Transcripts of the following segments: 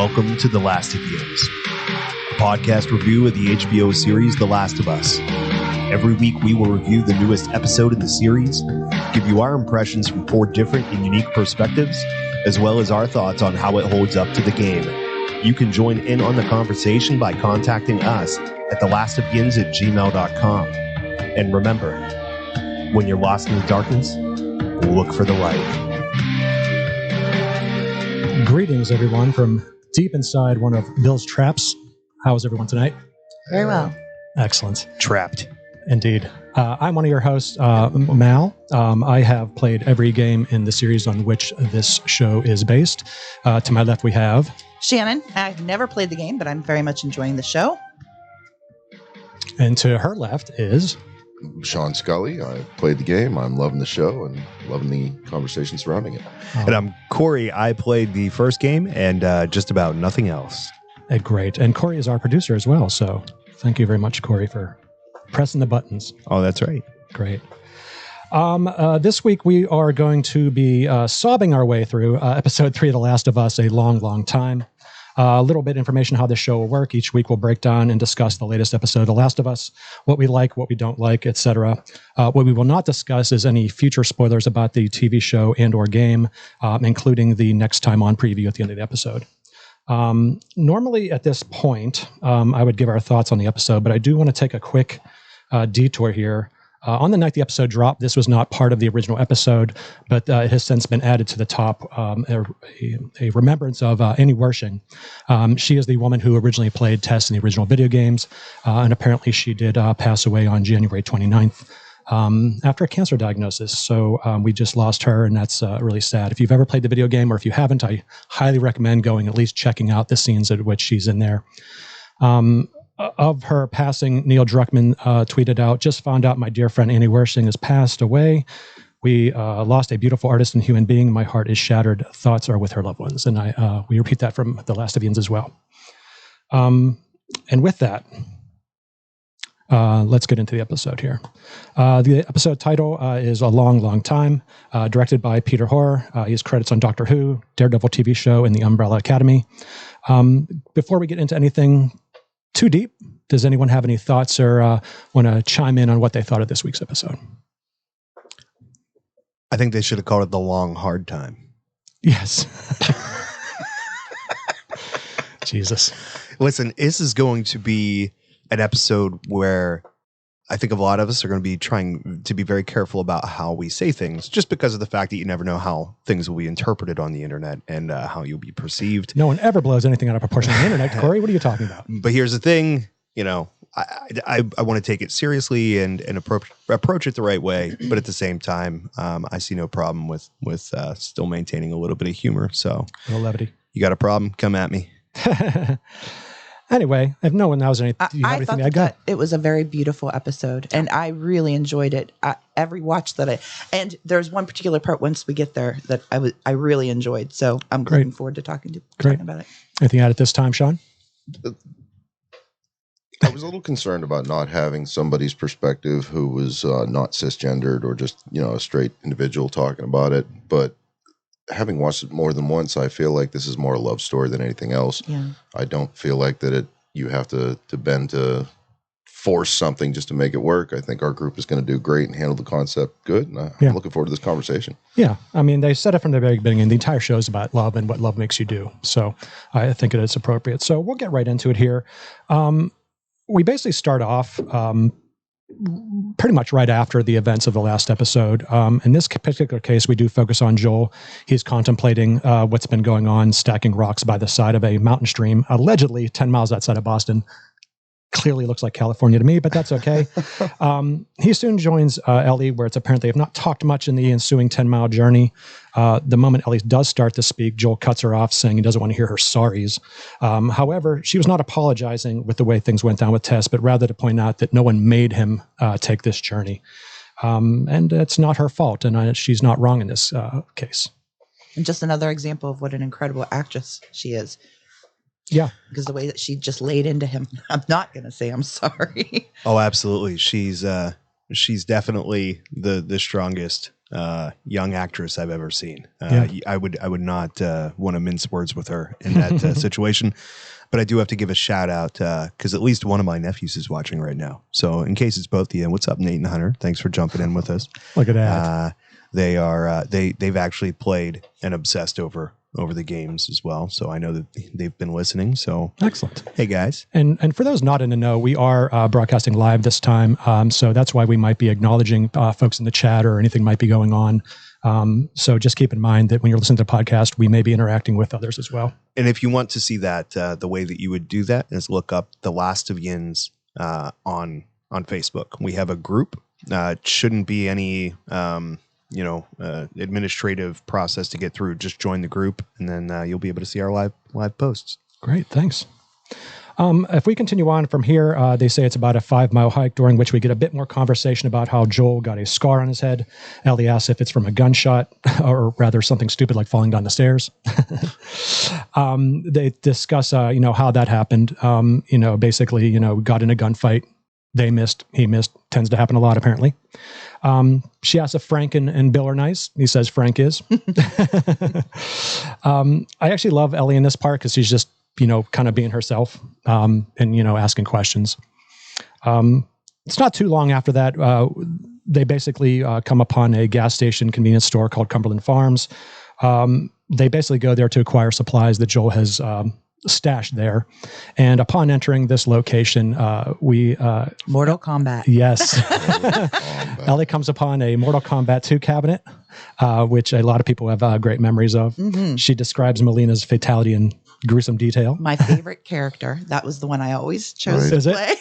Welcome to The Last of Us, a podcast review of the HBO series The Last of Us. Every week we will review the newest episode in the series, give you our impressions from 4 different and unique perspectives, as well as our thoughts on how it holds up to the game. You can join in on the conversation by contacting us at thelastofyins@gmail.com. And remember, when you're lost in the darkness, look for the light. Greetings, everyone, from deep inside one of Bill's traps. How is everyone tonight? Very well. Excellent. Trapped. Indeed. I'm one of your hosts, Mal. I have played every game in the series on which this show is based. To my left, we have... Shannon. I've never played the game, but I'm very much enjoying the show. And to her left is... Sean Scully. I played the game. I'm loving the show and loving the conversation surrounding it. And I'm Corey. I played the first game and just about nothing else. Great. And Corey is our producer as well. So thank you very much, Corey, for pressing the buttons. Oh, that's right. Great. This week we are going to be sobbing our way through episode 3 of The Last of Us, a long, long time. A little bit of information how this show will work. Each week we'll break down and discuss the latest episode of The Last of Us, what we like, what we don't like, etc. What we will not discuss is any future spoilers about the TV show and or game, including the next time on preview at the end of the episode. Normally at this point, I would give our thoughts on the episode, but I do want to take a quick detour here. On the night the episode dropped, this was not part of the original episode, but it has since been added to the top, a remembrance of Annie Wershing. She is the woman who originally played Tess in the original video games, and apparently she did pass away on January 29th after a cancer diagnosis. So we just lost her, and that's really sad. If you've ever played the video game, or if you haven't, I highly recommend going at least checking out the scenes at which she's in there. Of her passing, Neil Druckmann tweeted out, "Just found out my dear friend Annie Wershing has passed away. We lost a beautiful artist and human being. My heart is shattered. Thoughts are with her loved ones." And we repeat that from The Last of Us as well. And with that, let's get into the episode here. The episode title is A Long, Long Time, directed by Peter Hoare. He has credits on Doctor Who, Daredevil TV show, and The Umbrella Academy. Before we get into anything too deep, does anyone have any thoughts or want to chime in on what they thought of this week's episode? I think they should have called it The Long, Hard Time. Yes. Jesus. Listen, this is going to be an episode where I think a lot of us are going to be trying to be very careful about how we say things, just because of the fact that you never know how things will be interpreted on the internet and how you'll be perceived. No one ever blows anything out of proportion on the internet. Corey, what are you talking about? But here's the thing, you know, I want to take it seriously and approach it the right way. But at the same time, I see no problem with still maintaining a little bit of humor. So, a little levity. You got a problem? Come at me. Anyway, if no one knows anything, I thought that it was a very beautiful episide, and I really enjoyed it. Every watch and there's one particular part once we get there that I really enjoyed. So I'm looking forward to talking about it. Anything to add at this time, Sean? I was a little concerned about not having somebody's perspective who was not cisgendered or just, a straight individual talking about it. But having watched it more than once, I feel like this is more a love story than anything else. Yeah. I don't feel like that you have to bend to force something just to make it work. I think our group is going to do great and handle the concept good. And I'm looking forward to this conversation. Yeah. I mean, they said it from the very beginning. The entire show is about love and what love makes you do. So I think it is appropriate. So we'll get right into it here. We basically start off pretty much right after the events of the last episode. In this particular case, we do focus on Joel. He's contemplating what's been going on, stacking rocks by the side of a mountain stream, allegedly 10 miles outside of Boston. Clearly looks like California to me, but that's okay. He soon joins Ellie, where it's apparently have not talked much in the ensuing 10-mile journey. The moment Ellie does start to speak, Joel cuts her off, saying he doesn't want to hear her sorries. However, she was not apologizing with the way things went down with Tess, but rather to point out that no one made him take this journey. And it's not her fault, and she's not wrong in this case. And just another example of what an incredible actress she is. Yeah. Because the way that she just laid into him, I'm not going to say I'm sorry. Oh, absolutely. She's definitely the strongest young actress I've ever seen. Yeah. I would not want to mince words with her in that situation. But I do have to give a shout out because at least one of my nephews is watching right now. So in case it's both of you, what's up, Nate and Hunter? Thanks for jumping in with us. Look at that. They've actually played and obsessed over the games as well. So I know that they've been listening. So Excellent. Hey guys. And for those not in the know, we are broadcasting live this time. So that's why we might be acknowledging folks in the chat or anything might be going on. So just keep in mind that when you're listening to the podcast, we may be interacting with others as well. And if you want to see that, the way that you would do that is look up The Last of Yins on Facebook. We have a group. It shouldn't be any administrative process to get through. Just join the group, and then you'll be able to see our live posts. Great, thanks. If we continue on from here, they say it's about a 5-mile hike during which we get a bit more conversation about how Joel got a scar on his head. Ellie asks if it's from a gunshot or rather something stupid like falling down the stairs. They discuss, how that happened. Basically, got in a gunfight. They missed. He missed. Tends to happen a lot, apparently. She asks if Frank and Bill are nice. He says Frank is. I actually love Ellie in this part because she's just, kind of being herself and, asking questions. It's not too long after that. They basically come upon a gas station convenience store called Cumberland Farms. They basically go there to acquire supplies that Joel has stashed there. And upon entering this location, we... Mortal Kombat. Yes. Ellie comes upon a Mortal Kombat 2 cabinet, which a lot of people have great memories of. Mm-hmm. She describes Melina's fatality in gruesome detail. My favorite character. That was the one I always chose to play.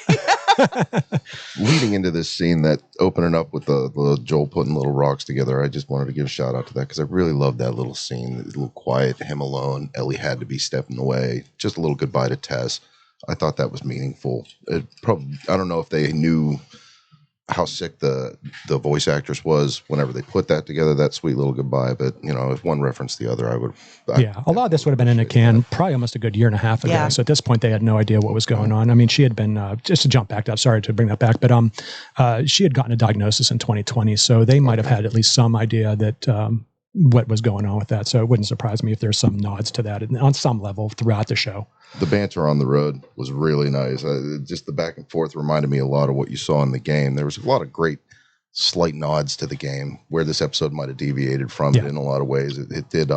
Leading into this scene, that opening up with the Joel putting little rocks together, I just wanted to give a shout out to that because I really loved that little scene. A little quiet, him alone. Ellie had to be stepping away. Just a little goodbye to Tess. I thought that was meaningful. I don't know if they knew how sick the voice actress was whenever they put that together, that sweet little goodbye. But, if one referenced the other, a lot of this would have been in a can probably almost a good year and a half ago. Yeah. So at this point, they had no idea what was going on. I mean, she had been, just to jump back up, sorry to bring that back, but she had gotten a diagnosis in 2020. So they might have had at least some idea that what was going on with that. So it wouldn't surprise me if there's some nods to that on some level throughout the show. The banter on the road was really nice. Just the back and forth reminded me a lot of what you saw in the game. There was a lot of great slight nods to the game where this episode might have deviated from it in a lot of ways. It did.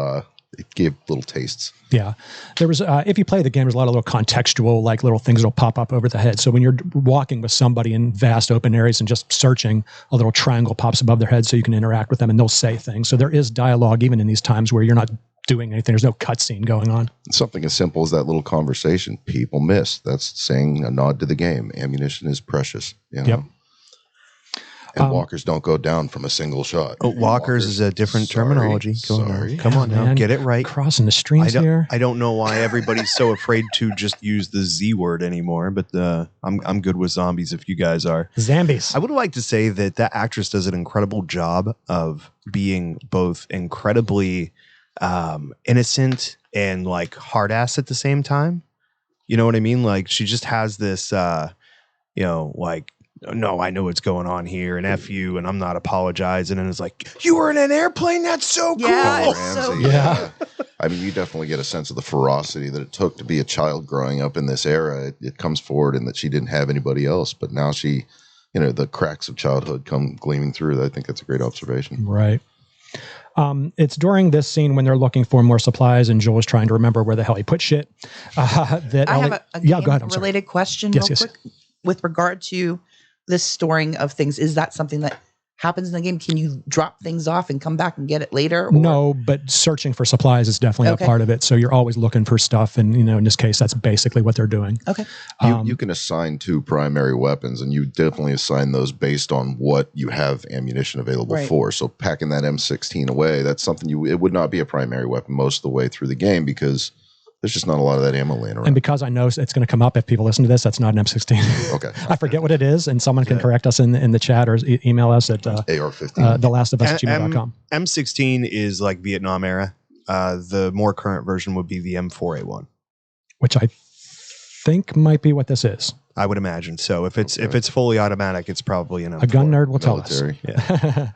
It gave little tastes. Yeah. There was, if you play the game, there's a lot of little contextual, like little things that'll pop up over the head. So when you're walking with somebody in vast open areas and just searching, a little triangle pops above their head so you can interact with them and they'll say things. So there is dialogue even in these times where you're not doing anything. There's no cutscene going on. Something as simple as that little conversation people miss. That's saying a nod to the game. Ammunition is precious. Yep. And walkers don't go down from a single shot. Oh, walkers is a different terminology. Come on now, get it right. Crossing the streams here. I don't know why everybody's so afraid to just use the Z word anymore, but I'm good with zombies if you guys are. Zombies. I would like to say that actress does an incredible job of being both incredibly innocent and like hard ass at the same time. You know what I mean? Like she just has this, no, I know what's going on here, and F you, and I'm not apologizing. And it's like, you were in an airplane? That's so cool. Yeah. I mean, you definitely get a sense of the ferocity that it took to be a child growing up in this era. It comes forward in that she didn't have anybody else, but now she, the cracks of childhood come gleaming through. I think that's a great observation. Right. It's during this scene when they're looking for more supplies and Joel is trying to remember where the hell he put shit. That I have a game-related question real quick. With regard to this storing of things, is that something that happens in the game? Can you drop things off and come back and get it later? Or? No, but searching for supplies is definitely a part of it. So you're always looking for stuff. And, in this case, that's basically what they're doing. Okay. You can assign 2 primary weapons, and you definitely assign those based on what you have ammunition available for. So packing that M16 away, that's something it would not be a primary weapon most of the way through the game because there's just not a lot of that ammo laying around. And because I know it's going to come up if people listen to this, that's not an M16. Okay. I forget what it is, and someone can correct us in the chat or email us at AR-15. thelastofus@gmail.com. M16 is like Vietnam era. The more current version would be the M4A1. Which I think might be what this is. I would imagine so. If it's fully automatic, it's probably an M4. A gun nerd will tell us. Yeah.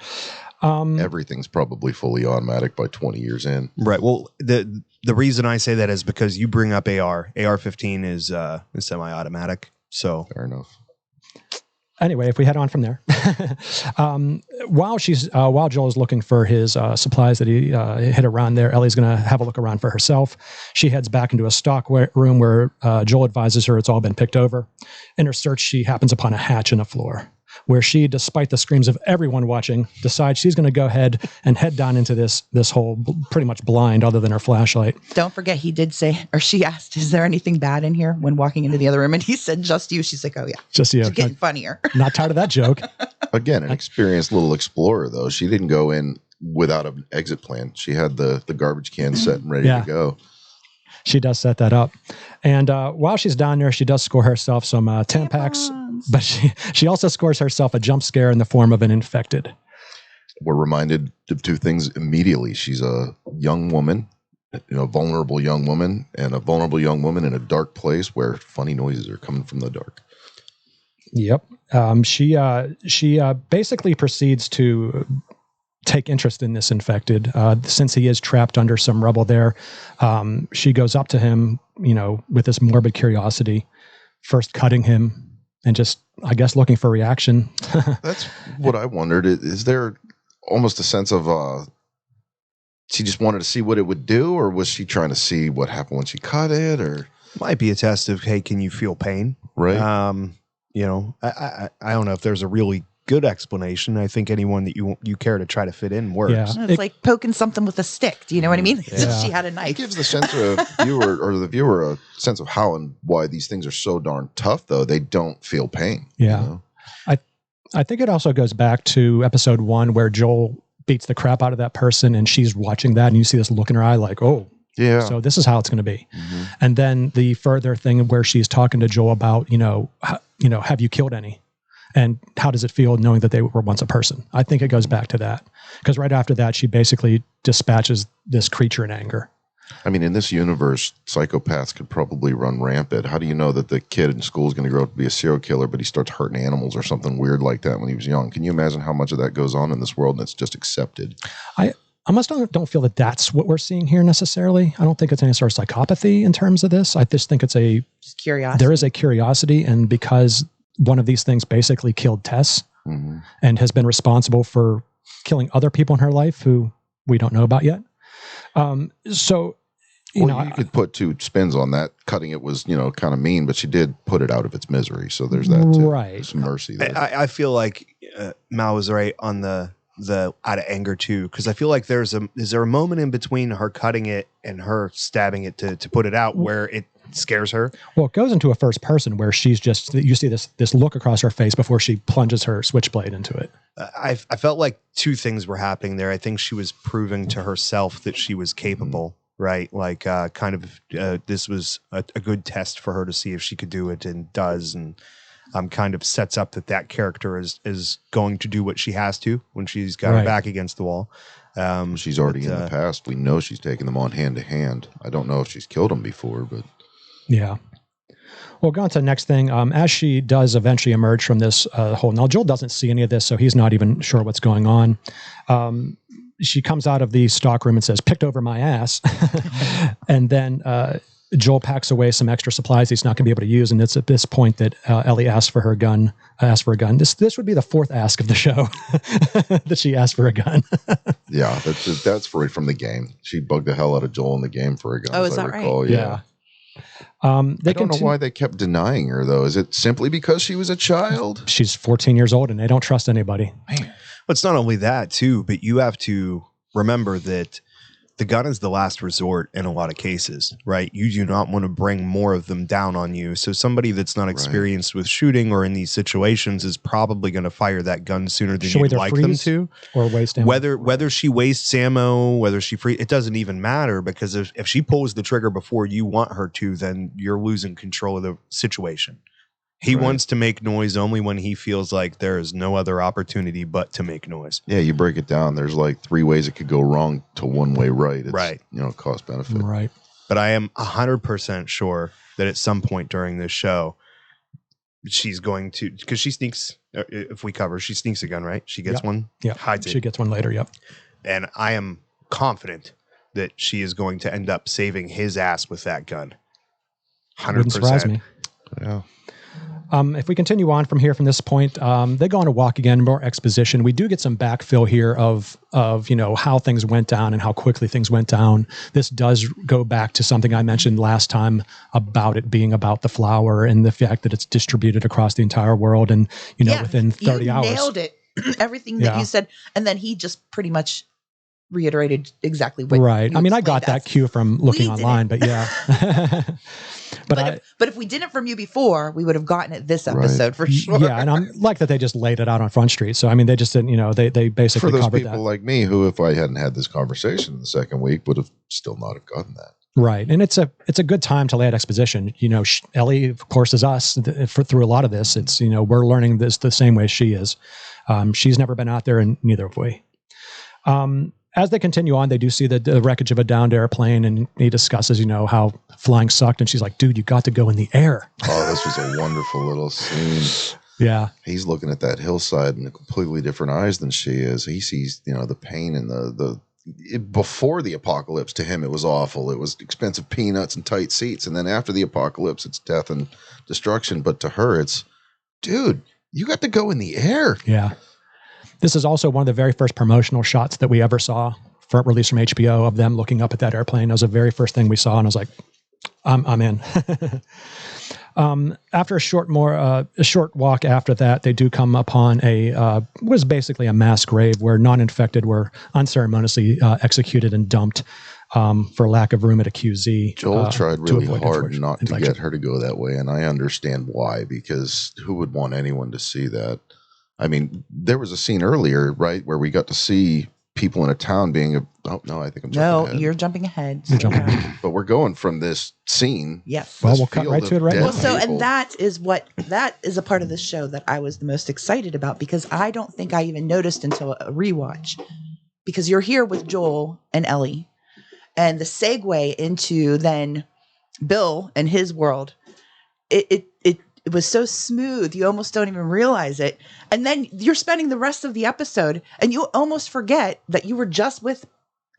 Everything's probably fully automatic by 20 years in. Right. Well, the reason I say that is because you bring up AR. AR-15 is semi-automatic. So Fair enough. Anyway, if we head on from there, while Joel is looking for his supplies that he hid around there, Ellie's going to have a look around for herself. She heads back into a stock room where Joel advises her it's all been picked over. In her search, she happens upon a hatch in the floor, where she, despite the screams of everyone watching, decides she's going to go ahead and head down into this hole, pretty much blind, other than her flashlight. Don't forget, he did say, or she asked, "Is there anything bad in here?" When walking into the other room, and he said, "Just you." She's like, "Oh yeah, just you." She's getting funnier. Not tired of that joke. Again, an experienced little explorer, though. She didn't go in without an exit plan. She had the garbage can set and ready to go. She does set that up. And while she's down there, she does score herself some Tampax, but she also scores herself a jump scare in the form of an infected. We're reminded of two things immediately. She's a young woman, vulnerable young woman, and a vulnerable young woman in a dark place where funny noises are coming from the dark. Yep. She basically proceeds to take interest in this infected. Since he is trapped under some rubble there, she goes up to him, with this morbid curiosity, first cutting him and just, I guess, looking for reaction. That's what I wondered. Is there almost a sense of she just wanted to see what it would do, or was she trying to see what happened when she cut it? Or might be a test of, hey, can you feel pain? Right. I don't know if there's a really good explanation. I think anyone that you care to try to fit in works. Yeah. It's like poking something with a stick. Do you know what I mean? Yeah. She had a knife. It gives the viewer a sense of how and why these things are so darn tough, though. They don't feel pain. Yeah. I think it also goes back to episode 1 where Joel beats the crap out of that person and she's watching that and you see this look in her eye like, oh, yeah. So this is how it's going to be. Mm-hmm. And then the further thing where she's talking to Joel about, have you killed any? And how does it feel knowing that they were once a person? I think it goes back to that. Because right after that, she basically dispatches this creature in anger. I mean, in this universe, psychopaths could probably run rampant. How do you know that the kid in school is going to grow up to be a serial killer, but he starts hurting animals or something weird like that when he was young? Can you imagine how much of that goes on in this world and it's just accepted? I almost don't feel that that's what we're seeing here necessarily. I don't think it's any sort of psychopathy in terms of this. I just think it's just curiosity. There is a curiosity, and because one of these things basically killed Tess and has been responsible for killing other people in her life who we don't know about yet. You could put two spins on that. Cutting it was, kind of mean, but she did put it out of its misery. So there's that too. Right. Some mercy there. I feel like Mal was right on the out of anger too, because I feel like is there a moment in between her cutting it and her stabbing it to put it out where it scares her? Well, it goes into a first person where she's just, you see this look across her face before she plunges her switchblade into it. I felt like two things were happening there. I think she was proving to herself that she was capable, right? Like this was a good test for her to see if she could do it, and does, and kind of sets up that character is going to do what she has to when she's got her back against the wall. She's already in the past. We know she's taken them on hand to hand. I don't know if she's killed them before, but yeah. Well, going to the next thing, as she does eventually emerge from this hole. Now, Joel doesn't see any of this, so he's not even sure what's going on. She comes out of the stock room and says, "Picked over my ass." And then Joel packs away some extra supplies he's not going to be able to use, and it's at this point that Ellie asks for a gun. This would be the fourth ask of the show that she asked for a gun. Yeah, that's free from the game. She bugged the hell out of Joel in the game for a gun. Oh, is that recall. right? Yeah. I don't know why they kept denying her, though. Is it simply because she was a child? She's 14 years old, and they don't trust anybody. Man. Well, it's not only that, too, but you have to remember that the gun is the last resort in a lot of cases, right? You do not want to bring more of them down on you. So somebody that's not experienced with shooting or in these situations is probably going to fire that gun sooner than you'd like them to. Or waste ammo. Whether she wastes ammo, whether she it doesn't even matter, because if she pulls the trigger before you want her to, then you're losing control of the situation. He wants to make noise only when he feels like there is no other opportunity but to make noise. Yeah, you break it down. There's like 3 ways it could go wrong to one way right. It's, cost benefit. Right. But I am 100% sure that at some point during this show, she's going to, because she sneaks, if we cover, she sneaks a gun, right? She gets one, hides it. She gets one later, yep. And I am confident that she is going to end up saving his ass with that gun. 100%. Wouldn't surprise me. Yeah. If we continue on from here, from this point, they go on a walk again, more exposition. We do get some backfill here of how things went down and how quickly things went down. This does go back to something I mentioned last time about it being about the flower and the fact that it's distributed across the entire world and, within 30 hours. You nailed it. Everything that you said. And then he just pretty much reiterated exactly what Right. I mean, I got that cue from looking online, but yeah. But if we didn't from you before, we would have gotten it this episode for sure. Yeah, and I'm like that they just laid it out on Front Street. So I mean, they just didn't. They basically for those covered people that. like me who, if I hadn't had this conversation in the second week, would have still not have gotten that. Right, and it's a good time to lay out exposition. Ellie, of course, is us through a lot of this. It's we're learning this the same way she is. She's never been out there, and neither have we. As they continue on, they do see the wreckage of a downed airplane, and he discusses, how flying sucked. And she's like, dude, you got to go in the air. Oh, this was a wonderful little scene. Yeah. He's looking at that hillside in completely different eyes than she is. He sees, the pain and before the apocalypse, to him, it was awful. It was expensive peanuts and tight seats. And then after the apocalypse, it's death and destruction. But to her, it's, dude, you got to go in the air. Yeah. This is also one of the very first promotional shots that we ever saw, released from HBO, of them looking up at that airplane. That was the very first thing we saw, and I was like, I'm in. After a short walk after that, they do come upon was basically a mass grave where non-infected were unceremoniously executed and dumped for lack of room at a QZ. Joel tried really hard not to get her to go that way, and I understand why, because who would want anyone to see that? I mean, there was a scene earlier, right, where we got to see people in a town being oh, no, I think I'm jumping ahead. You're jumping ahead. You're jumping ahead. But we're going from this scene. Yes. Well, we'll cut right to it right now. Well, so, and that is a part of the show that I was the most excited about, because I don't think I even noticed until a rewatch, because you're here with Joel and Ellie, and the segue into then Bill and his world, it was so smooth, you almost don't even realize it. And then you're spending the rest of the episode and you almost forget that you were just with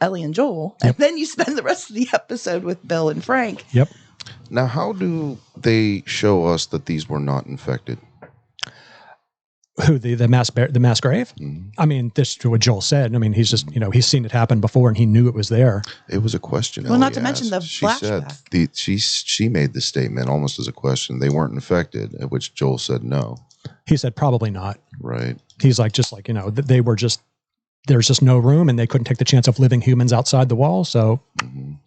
Ellie and Joel. Yep. And then you spend the rest of the episode with Bill and Frank. Yep. Now, how do they show us that these were not infected? Who, the mass grave? Mm-hmm. I mean, this is what Joel said. I mean, he's just, he's seen it happen before and he knew it was there. It was a question. Well, Ellie not to mention the flashback. She made the statement almost as a question. They weren't infected, at which Joel said no. He said probably not. Right. He's like, they were just, there's just no room and they couldn't take the chance of living humans outside the wall. So, And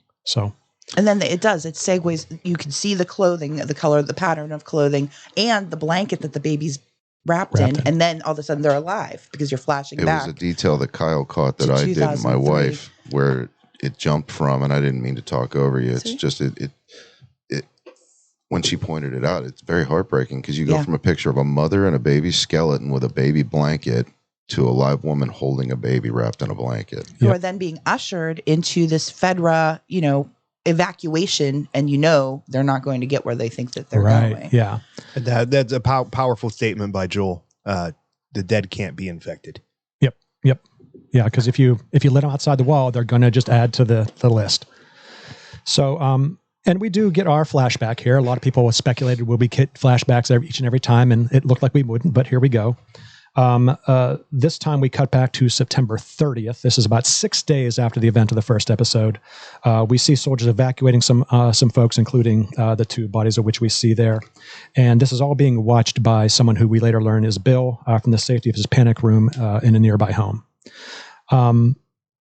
then it segues. You can see the clothing, the color, the pattern of clothing, and the blanket that the baby's wrapped in, and then all of a sudden they're alive because you're flashing back. It was a detail that Kyle caught that I did and my wife, where it jumped from, and I didn't mean to talk over you. It's just it when she pointed it out, it's very heartbreaking because you go from a picture of a mother and a baby skeleton with a baby blanket to a live woman holding a baby wrapped in a blanket. Who are then being ushered into this FEDRA, evacuation, and they're not going to get where they think that they're going. Yeah. That's a powerful statement by Joel. The dead can't be infected. Yep. Yeah, because if you let them outside the wall, they're going to just add to the list. So, and we do get our flashback here. A lot of people speculated will we get flashbacks each and every time, and it looked like we wouldn't, but here we go. This time we cut back to September 30th. This is about 6 days after the event of the first episode. We see soldiers evacuating some folks, including the two bodies of which we see there. And this is all being watched by someone who we later learn is Bill from the safety of his panic room in a nearby home.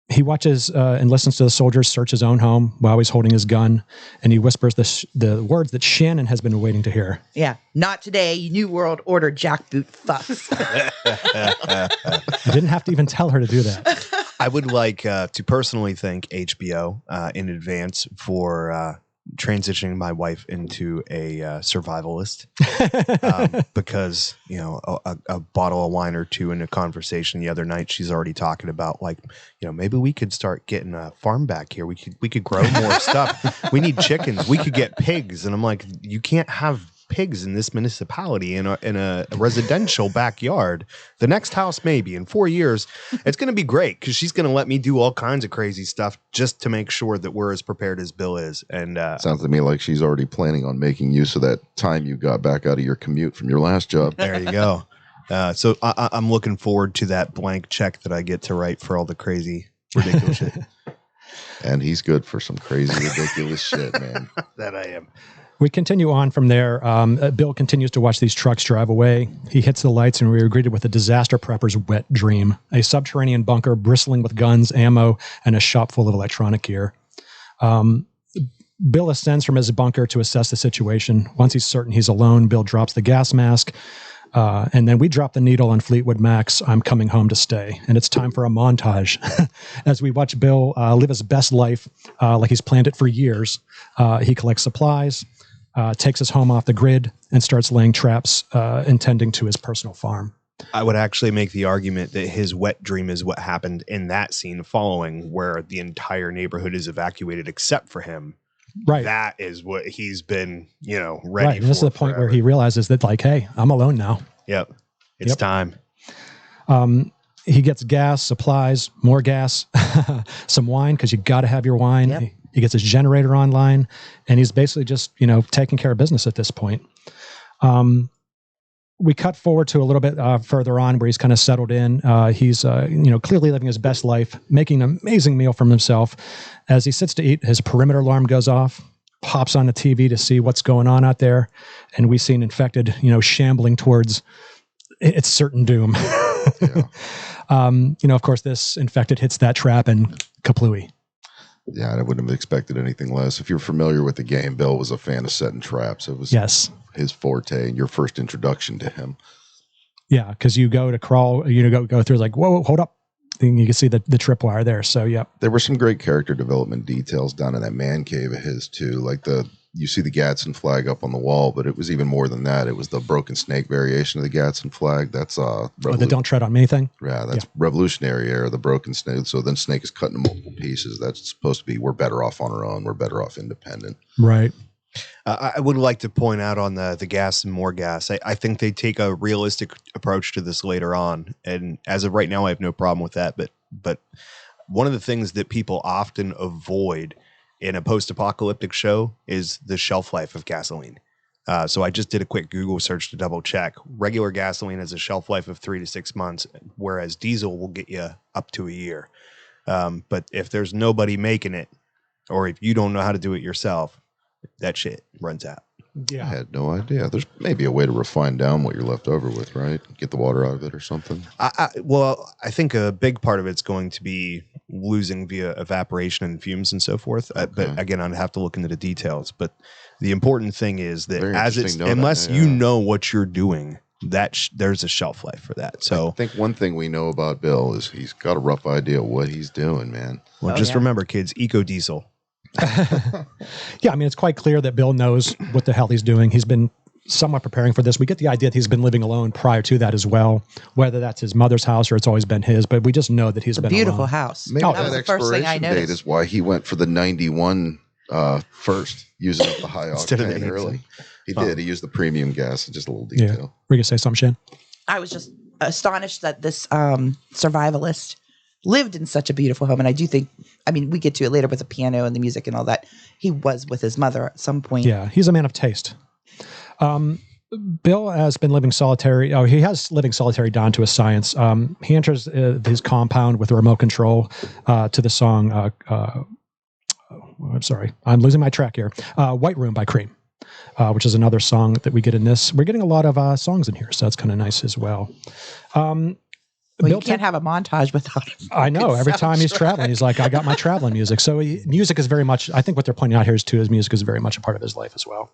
He watches and listens to the soldiers search his own home while he's holding his gun, and he whispers the words that Shannon has been waiting to hear. Yeah, not today, you New World Order jackboot fucks. You didn't have to even tell her to do that. I would like to personally thank HBO in advance for transitioning my wife into a survivalist because a bottle of wine or two in a conversation the other night, she's already talking about maybe we could start getting a farm back here. We could grow more stuff. We need chickens. We could get pigs. And I'm like, you can't have pigs in this municipality in a residential backyard. The next house, maybe in 4 years, it's going to be great because she's going to let me do all kinds of crazy stuff just to make sure that we're as prepared as Bill is. And sounds to me like she's already planning on making use of that time you got back out of your commute from your last job. There you go. So I'm looking forward to that blank check that I get to write for all the crazy, ridiculous shit. And he's good for some crazy, ridiculous shit, man. That I am. We continue on from there. Bill continues to watch these trucks drive away. He hits the lights, and we are greeted with a disaster prepper's wet dream, a subterranean bunker bristling with guns, ammo, and a shop full of electronic gear. Bill ascends from his bunker to assess the situation. Once he's certain he's alone, Bill drops the gas mask. And then we drop the needle on Fleetwood Mac's I'm Coming Home to Stay. And it's time for a montage as we watch Bill live his best life like he's planned it for years. He collects supplies, takes his home off the grid, and starts laying traps intending to his personal farm. I would actually make the argument that his wet dream is what happened in that scene following, where the entire neighborhood is evacuated except for him. Right. That is what he's been, ready right. for. This is the point where he realizes that, like, hey, I'm alone now. Yep. It's time. He gets gas, supplies, more gas, some wine, because you got to have your wine. Yep. He gets his generator online, and he's basically just, taking care of business at this point. We cut forward to a little bit further on where he's kind of settled in. He's, clearly living his best life, making an amazing meal for himself. As he sits to eat, his perimeter alarm goes off, pops on the TV to see what's going on out there. And we see an infected, shambling towards its certain doom. Yeah. Of course, this infected hits that trap and kaplooey. Yeah, I wouldn't have expected anything less. If you're familiar with the game, Bill was a fan of setting traps. It was his forte and your first introduction to him. Yeah, because you go to crawl, go through like, whoa, hold up. And you can see the tripwire there. So, yeah. There were some great character development details down in that man cave of his, too. Like you see the Gadsden flag up on the wall, but it was even more than that. It was the broken snake variation of the Gadsden flag. That's the don't tread on me thing? Yeah, that's Revolutionary Era, the broken snake. So then snake is cut into multiple pieces. That's supposed to be, we're better off on our own. We're better off independent. Right. I would like to point out on the gas and more gas. I think they take a realistic approach to this later on. And as of right now, I have no problem with that. But one of the things that people often avoid in a post-apocalyptic show is the shelf life of gasoline. So I just did a quick Google search to double check. Regular gasoline has a shelf life of 3 to 6 months, whereas diesel will get you up to a year. But if there's nobody making it, or if you don't know how to do it yourself, that shit runs out. Yeah. I had no idea. There's maybe a way to refine down what you're left over with, right? Get the water out of it or something. I think a big part of it's going to be losing via evaporation and fumes and so forth. Okay. But again, I'd have to look into the details. But the important thing is that Very unless you know what you're doing, there's a shelf life for that. So I think one thing we know about Bill is he's got a rough idea of what he's doing, man. Well, remember, kids, eco diesel. Yeah, I mean, it's quite clear that Bill knows what the hell he's doing. He's been somewhat preparing for this. We get the idea that he's been living alone prior to that as well, whether that's his mother's house or it's always been his, but we just know that he's been beautiful alone. house. Maybe that was the first thing I noticed. Date is why he went for the 91 first, using the high octane early. He did. He used the premium gas. Just a little detail. Yeah. Were you going to say something, Shan? I was just astonished that this survivalist lived in such a beautiful home. And I do think, we get to it later with the piano and the music and all that. He was with his mother at some point. Yeah, he's a man of taste. Bill has been living solitary. Oh, he has living solitary down to a science. He enters his compound with a remote control to the song, I'm sorry, I'm losing my track here. White Room by Cream, which is another song that we get in this. We're getting a lot of songs in here, so that's kind of nice as well. You can't have a montage without him. I know. Every time he's traveling, he's like, I got my traveling music. So music is very much, I think what they're pointing out here is too, is music is very much a part of his life as well.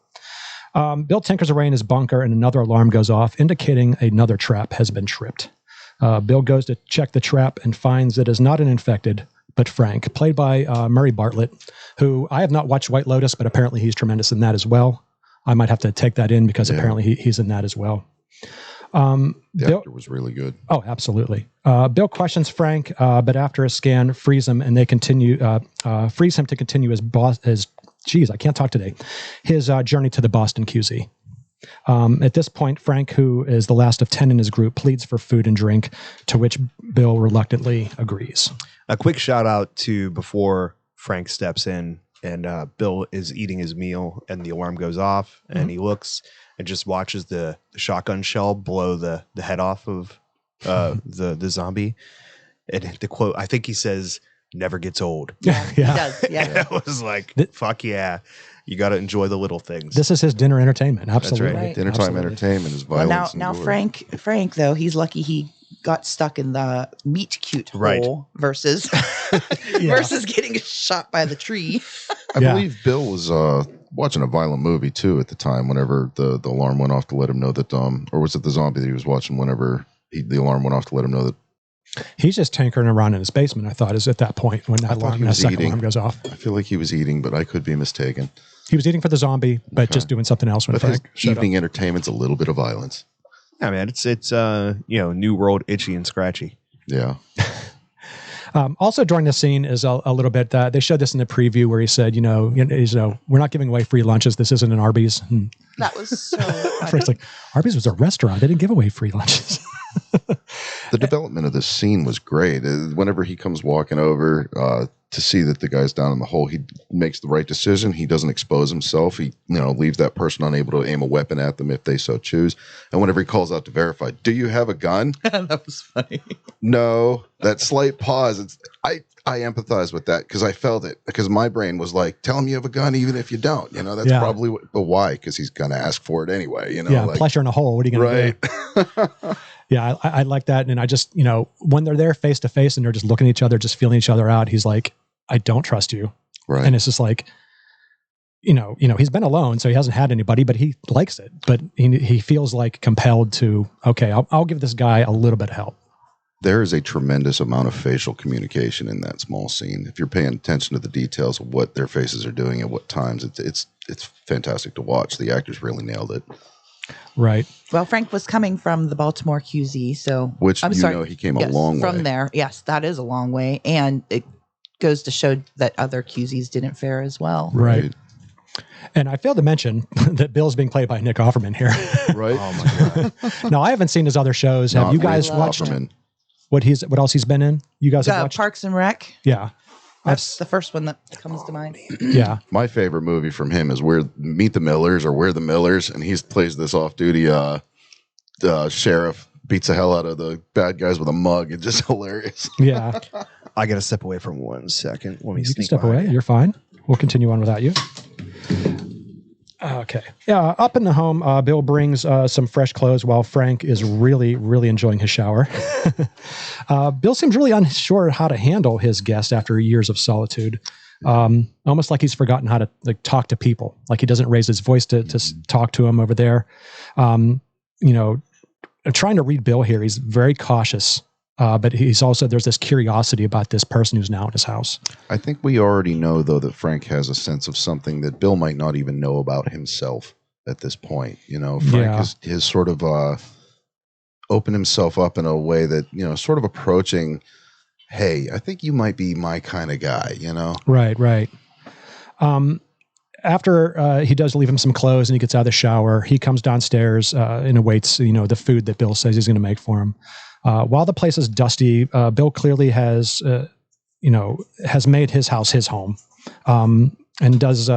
Bill tinkers away in his bunker and another alarm goes off, indicating another trap has been tripped. Bill goes to check the trap and finds it is not an infected, but Frank, played by Murray Bartlett, who I have not watched White Lotus, but apparently he's tremendous in that as well. I might have to take that in because apparently he's in that as well. The actor was really good. Oh, absolutely. Bill questions Frank, but after a scan, frees him, and they frees him to continue his journey to the Boston QZ. At this point, Frank, who is the last of 10 in his group, pleads for food and drink, to which Bill reluctantly agrees. A quick shout out to before Frank steps in and Bill is eating his meal and the alarm goes off and he looks and just watches the shotgun shell blow the head off of the zombie. And the quote, I think he says, "Never gets old." Yeah, he does. Yeah. And I was like, fuck yeah. You got to enjoy the little things. This is his dinner entertainment. Absolutely. That's right. Dinner time entertainment is violence. Now and glory. Frank, though, he's lucky he got stuck in the meat cute hole versus versus getting shot by the tree. I believe Bill was watching a violent movie too at the time. Whenever the alarm went off to let him know that, or was it the zombie that he was watching? Whenever the alarm went off to let him know that. He's just tinkering around in his basement, I thought, is at that point when that second alarm goes off. I feel like he was eating, but I could be mistaken. He was eating for the zombie, but just doing something else when Frank showed evening entertainment's a little bit of violence. Yeah, man, it's New World Itchy and Scratchy. Yeah. Also during the scene is a little bit, they showed this in the preview where he said, we're not giving away free lunches. This isn't an Arby's. And That was so funny. Frank's like, Arby's was a restaurant. They didn't give away free lunches. The development of this scene was great. Whenever he comes walking over to see that the guy's down in the hole, he makes the right decision. He doesn't expose himself. He leaves that person unable to aim a weapon at them if they so choose. And whenever he calls out to verify, "Do you have a gun?" That was funny. No. That slight pause. I empathize with that because I felt it. Because my brain was like, "Tell him you have a gun, even if you don't." That's probably but why? Because he's gonna ask for it anyway. Plus you're in a hole. What are you gonna do? Yeah, I like that. And I just, when they're there face to face and they're just looking at each other, just feeling each other out, he's like, "I don't trust you." Right. And it's just like, he's been alone, so he hasn't had anybody, but he likes it. But he feels like compelled to, okay, I'll give this guy a little bit of help. There is a tremendous amount of facial communication in that small scene. If you're paying attention to the details of what their faces are doing at what times, it's fantastic to watch. The actors really nailed it. Right. Well, Frank was coming from the Baltimore QZ, so which he came a long way from there. Yes, that is a long way, and it goes to show that other QZs didn't fare as well. Right. And I failed to mention that Bill's being played by Nick Offerman here. Right. Oh my god. No, I haven't seen his other shows. Have you guys watched what else he's been in? You guys have watched Parks and Rec. Yeah. That's the first one that comes to mind. Yeah. My favorite movie from him is Meet the Millers or We're the Millers, and he plays this off-duty sheriff, beats the hell out of the bad guys with a mug. It's just hilarious. Yeah. I got to step away for 1 second. Let me You can step away. You're fine. We'll continue on without you. Okay. Yeah. Up in the home, Bill brings some fresh clothes while Frank is really, really enjoying his shower. Bill seems really unsure how to handle his guest after years of solitude. Almost like he's forgotten how to talk to people. Like he doesn't raise his voice to talk to him over there. Trying to read Bill here. He's very cautious. But he's also, there's this curiosity about this person who's now in his house. I think we already know, though, that Frank has a sense of something that Bill might not even know about himself at this point. Frank has sort of opened himself up in a way that, sort of approaching, hey, I think you might be my kind of guy, Right. After he does leave him some clothes and he gets out of the shower, he comes downstairs and awaits, the food that Bill says he's going to make for him. While the place is dusty, Bill clearly has made his house his home, and he does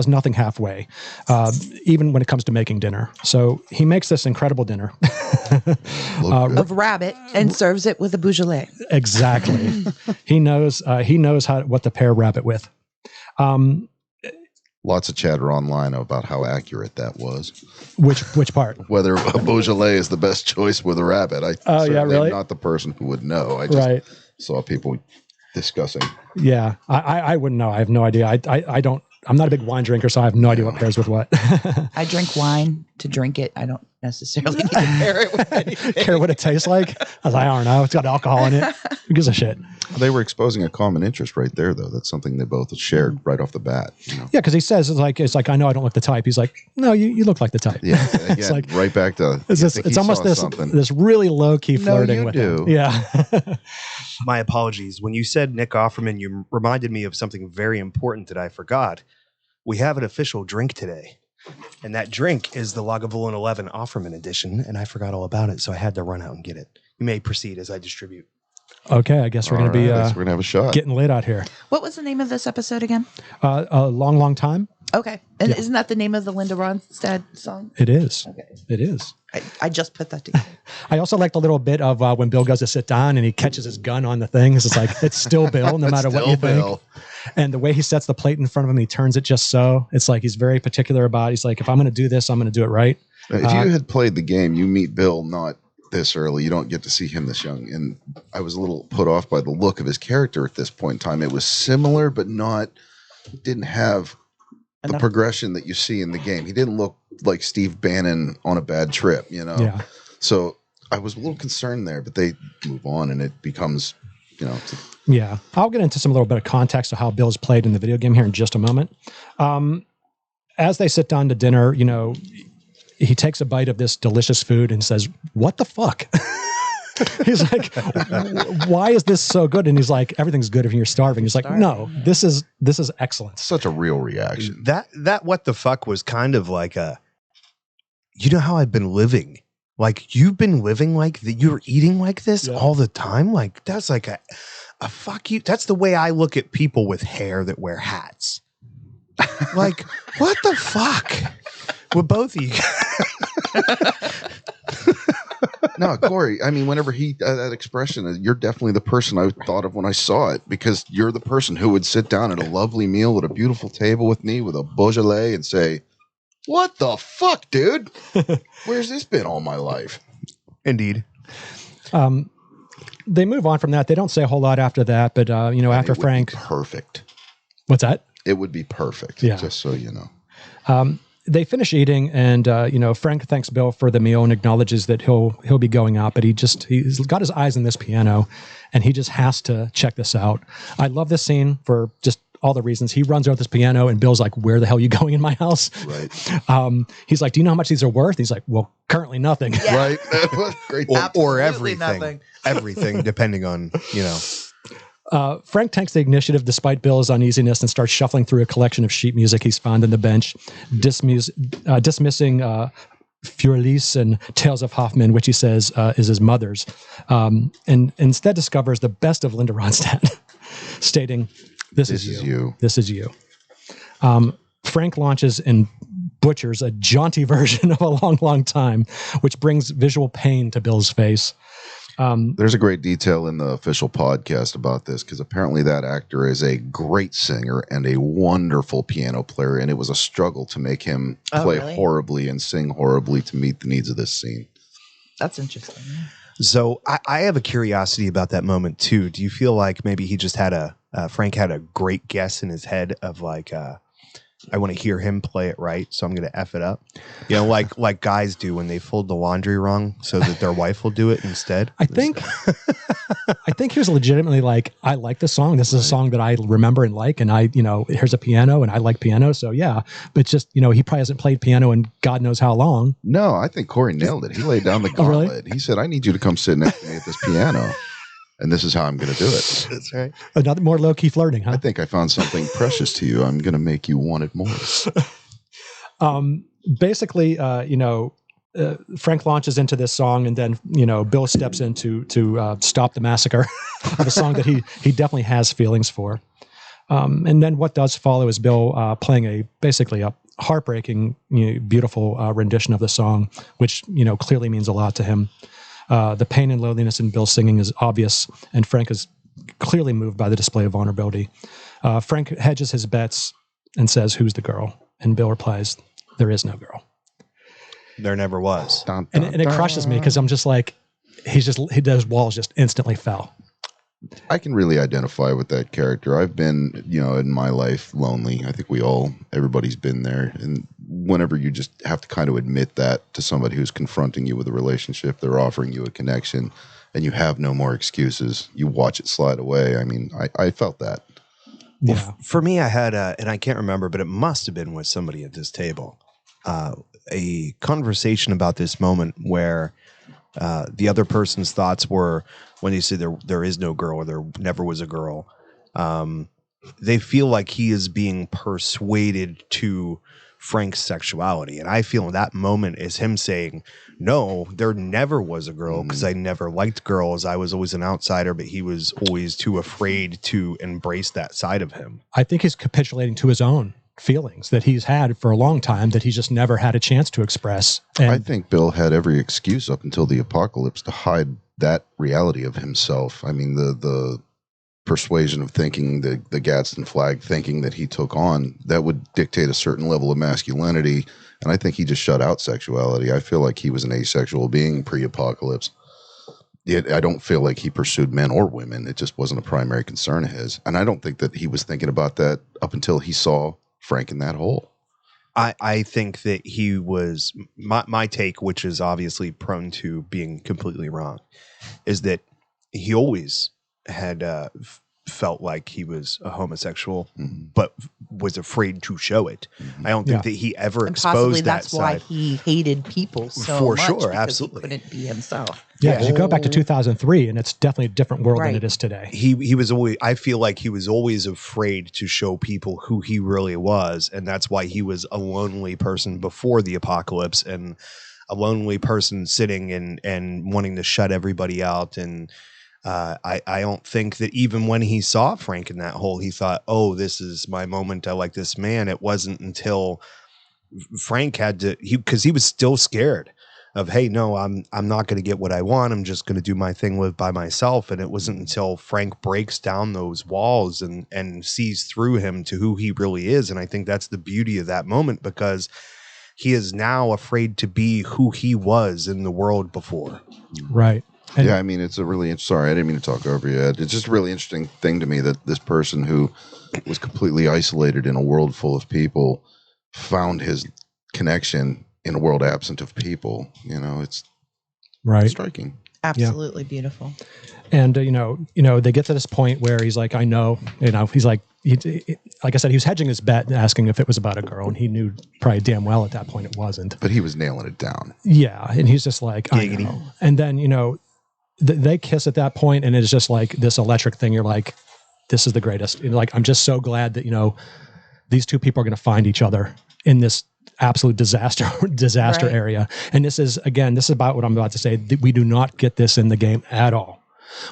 nothing halfway, even when it comes to making dinner. So he makes this incredible dinner of rabbit and serves it with a Beaujolais. Exactly. He knows what to pair rabbit with. Lots of chatter online about how accurate that was. Which part? Whether a Beaujolais is the best choice with a rabbit. I'm not the person who would know. I just saw people discussing. Yeah, I wouldn't know. I have no idea. I don't. I'm not a big wine drinker, so I have no idea what pairs with what. I drink wine to drink it. I don't necessarily need to pair it with anything. Care what it tastes like? I was like, I don't know. It's got alcohol in it. Who gives a shit? They were exposing a common interest right there, though. That's something they both shared right off the bat. Yeah, because he says it's like I know I don't look the type. He's like, no, you look like the type. Yeah, again, it's like right back to. It's almost this really low key flirting with him. Yeah. My apologies. When you said Nick Offerman, you reminded me of something very important that I forgot. We have an official drink today. And that drink is the Lagavulin 11 Offerman edition, and I forgot all about it, so I had to run out and get it. You may proceed as I distribute. Okay, I guess we're going to be we're gonna have a shot. getting lit out here. What was the name of this episode again? A long time. Okay. And isn't that the name of the Linda Ronstadt song? It is. Okay. It is. I just put that together. I also liked a little bit of when Bill goes to sit down and he catches his gun on the thing. It's like, it's still Bill, no matter what you think. And the way he sets the plate in front of him, he turns it just so. It's like he's very particular about it. He's like, if I'm going to do this, I'm going to do it right. If you had played the game, you meet Bill not this early. You don't get to see him this young. And I was a little put off by the look of his character at this point in time. It was similar, but didn't have the progression that you see in the game. He didn't look like Steve Bannon on a bad trip, Yeah. So I was a little concerned there, but they move on and it becomes, Yeah. I'll get into some little bit of context of how Bill's played in the video game here in just a moment. As they sit down to dinner, he takes a bite of this delicious food and says, "What the fuck?" He's like, "Why is this so good?" And he's like, "Everything's good if you're starving." He's like, "No, this is excellent." such a real reaction. That what the fuck was kind of like you know how I've been living? Like, you've been living like that. You're eating like this all the time. Like, that's like a fuck you. That's the way I look at people with hair that wear hats. Like, what the fuck? With both of you. No, Corey, I mean, whenever that expression, you're definitely the person I thought of when I saw it, because you're the person who would sit down at a lovely meal at a beautiful table with me with a Beaujolais and say, "What the fuck, dude? Where's this been all my life?" Indeed. They move on from that. They don't say a whole lot after that, but after Frank, perfect. What's that? It would be perfect. Yeah. Just so you know. They finish eating, and Frank thanks Bill for the meal and acknowledges that he'll be going out, but he's got his eyes on this piano, and he just has to check this out. I love this scene for just all the reasons. He runs out this piano, and Bill's like, "Where the hell are you going in my house?" Right. He's like, "Do you know how much these are worth?" He's like, "Well, currently nothing." Yeah. Right. Great. Or Absolutely everything. nothing. Everything, depending on, Frank takes the initiative despite Bill's uneasiness and starts shuffling through a collection of sheet music he's found on the bench, dismissing Furlis and Tales of Hoffman, which he says is his mother's, and instead discovers the best of Linda Ronstadt, stating, This is you. This is you. Frank launches and butchers a jaunty version of A Long, Long Time, which brings visual pain to Bill's face. There's a great detail in the official podcast about this, because apparently that actor is a great singer and a wonderful piano player, and it was a struggle to make him play horribly and sing horribly to meet the needs of this scene. That's interesting. So I have a curiosity about that moment too. Do you feel like maybe he just had Frank had a great guess in his head of like, I want to hear him play it right, so I'm going to F it up. Like guys do when they fold the laundry wrong so that their wife will do it instead. I think he was legitimately like, I like this song. This is a song that I remember and like, and here's a piano and I like piano. So yeah, but just, he probably hasn't played piano in God knows how long. No, I think Corey nailed it. He laid down the gauntlet. Oh, really? He said, "I need you to come sit next to me at this piano. And this is how I'm going to do it." That's right. Another more low-key flirting, huh? I think I found something precious to you. I'm going to make you want it more. Basically, Frank launches into this song, and then, Bill steps in to stop the massacre of a song that he definitely has feelings for. And then what does follow is Bill playing basically a heartbreaking, beautiful rendition of the song, which, clearly means a lot to him. The pain and loneliness in Bill's singing is obvious, and Frank is clearly moved by the display of vulnerability. Frank hedges his bets and says, "Who's the girl?" And Bill replies, "There is no girl." There never was. Dun, dun, And it crushes me, because I'm just like, those walls just instantly fell. I can really identify with that character. I've been, in my life lonely. I think everybody's been there. And whenever you just have to kind of admit that to somebody who's confronting you with a relationship, they're offering you a connection, and you have no more excuses, you watch it slide away. I mean, I felt that. Yeah. Well, for me, I had and I can't remember, but it must have been with somebody at this table, a conversation about this moment where the other person's thoughts were, when they say there is no girl or there never was a girl, they feel like he is being persuaded to Frank's sexuality. And I feel that moment is him saying, no, there never was a girl, because I never liked girls. I was always an outsider, but he was always too afraid to embrace that side of him. I think he's capitulating to his own feelings that he's had for a long time that he's just never had a chance to express. And I think Bill had every excuse up until the apocalypse to hide that reality of himself. I mean, the persuasion of thinking, the Gadsden flag thinking that he took on, that would dictate a certain level of masculinity. And I think he just shut out sexuality. I feel like he was an asexual being pre-apocalypse. Yet I don't feel like he pursued men or women. It just wasn't a primary concern of his. And I don't think that he was thinking about that up until he saw Frank in that hole. I think that he was, my take, which is obviously prone to being completely wrong, is that he always had felt like he was a homosexual, but was afraid to show it. I don't think that he ever exposed possibly that that's why side. he hated people so For much, sure, because absolutely. he couldn't be himself. yeah, you go back to 2003 and it's definitely a different world than Right. it is today. He was always, I feel like he was always afraid to show people who he really was, and that's why he was a lonely person before the apocalypse, and a lonely person sitting and wanting to shut everybody out. And I don't think that even when he saw Frank in that hole, he thought, oh, this is my moment, I like this man. It wasn't until Frank had to, because he was still scared of, hey, no, I'm not going to get what I want. I'm just going to do my thing, live by myself. And it wasn't until Frank breaks down those walls and sees through him to who he really is. And I think that's the beauty of that moment, because he is now afraid to be who he was in the world before. Right. And Yeah, I mean, it's a really sorry, I didn't mean to talk over you, Ed. It's just a really interesting thing to me that this person who was completely isolated in a world full of people found his connection in a world absent of people. You know, it's right. striking. Absolutely beautiful. And they get to this point where he's like, I know, he's like, like I said, he was hedging his bet, asking if it was about a girl, and he knew probably damn well at that point it wasn't. But he was nailing it down. Yeah, and he's just like, I know. And then they kiss at that point, and it's just like this electric thing. You're like, this is the greatest. Like, I'm just so glad that these two people are going to find each other in this absolute disaster Right. area. And this is about what I'm about to say. We do not get this in the game at all.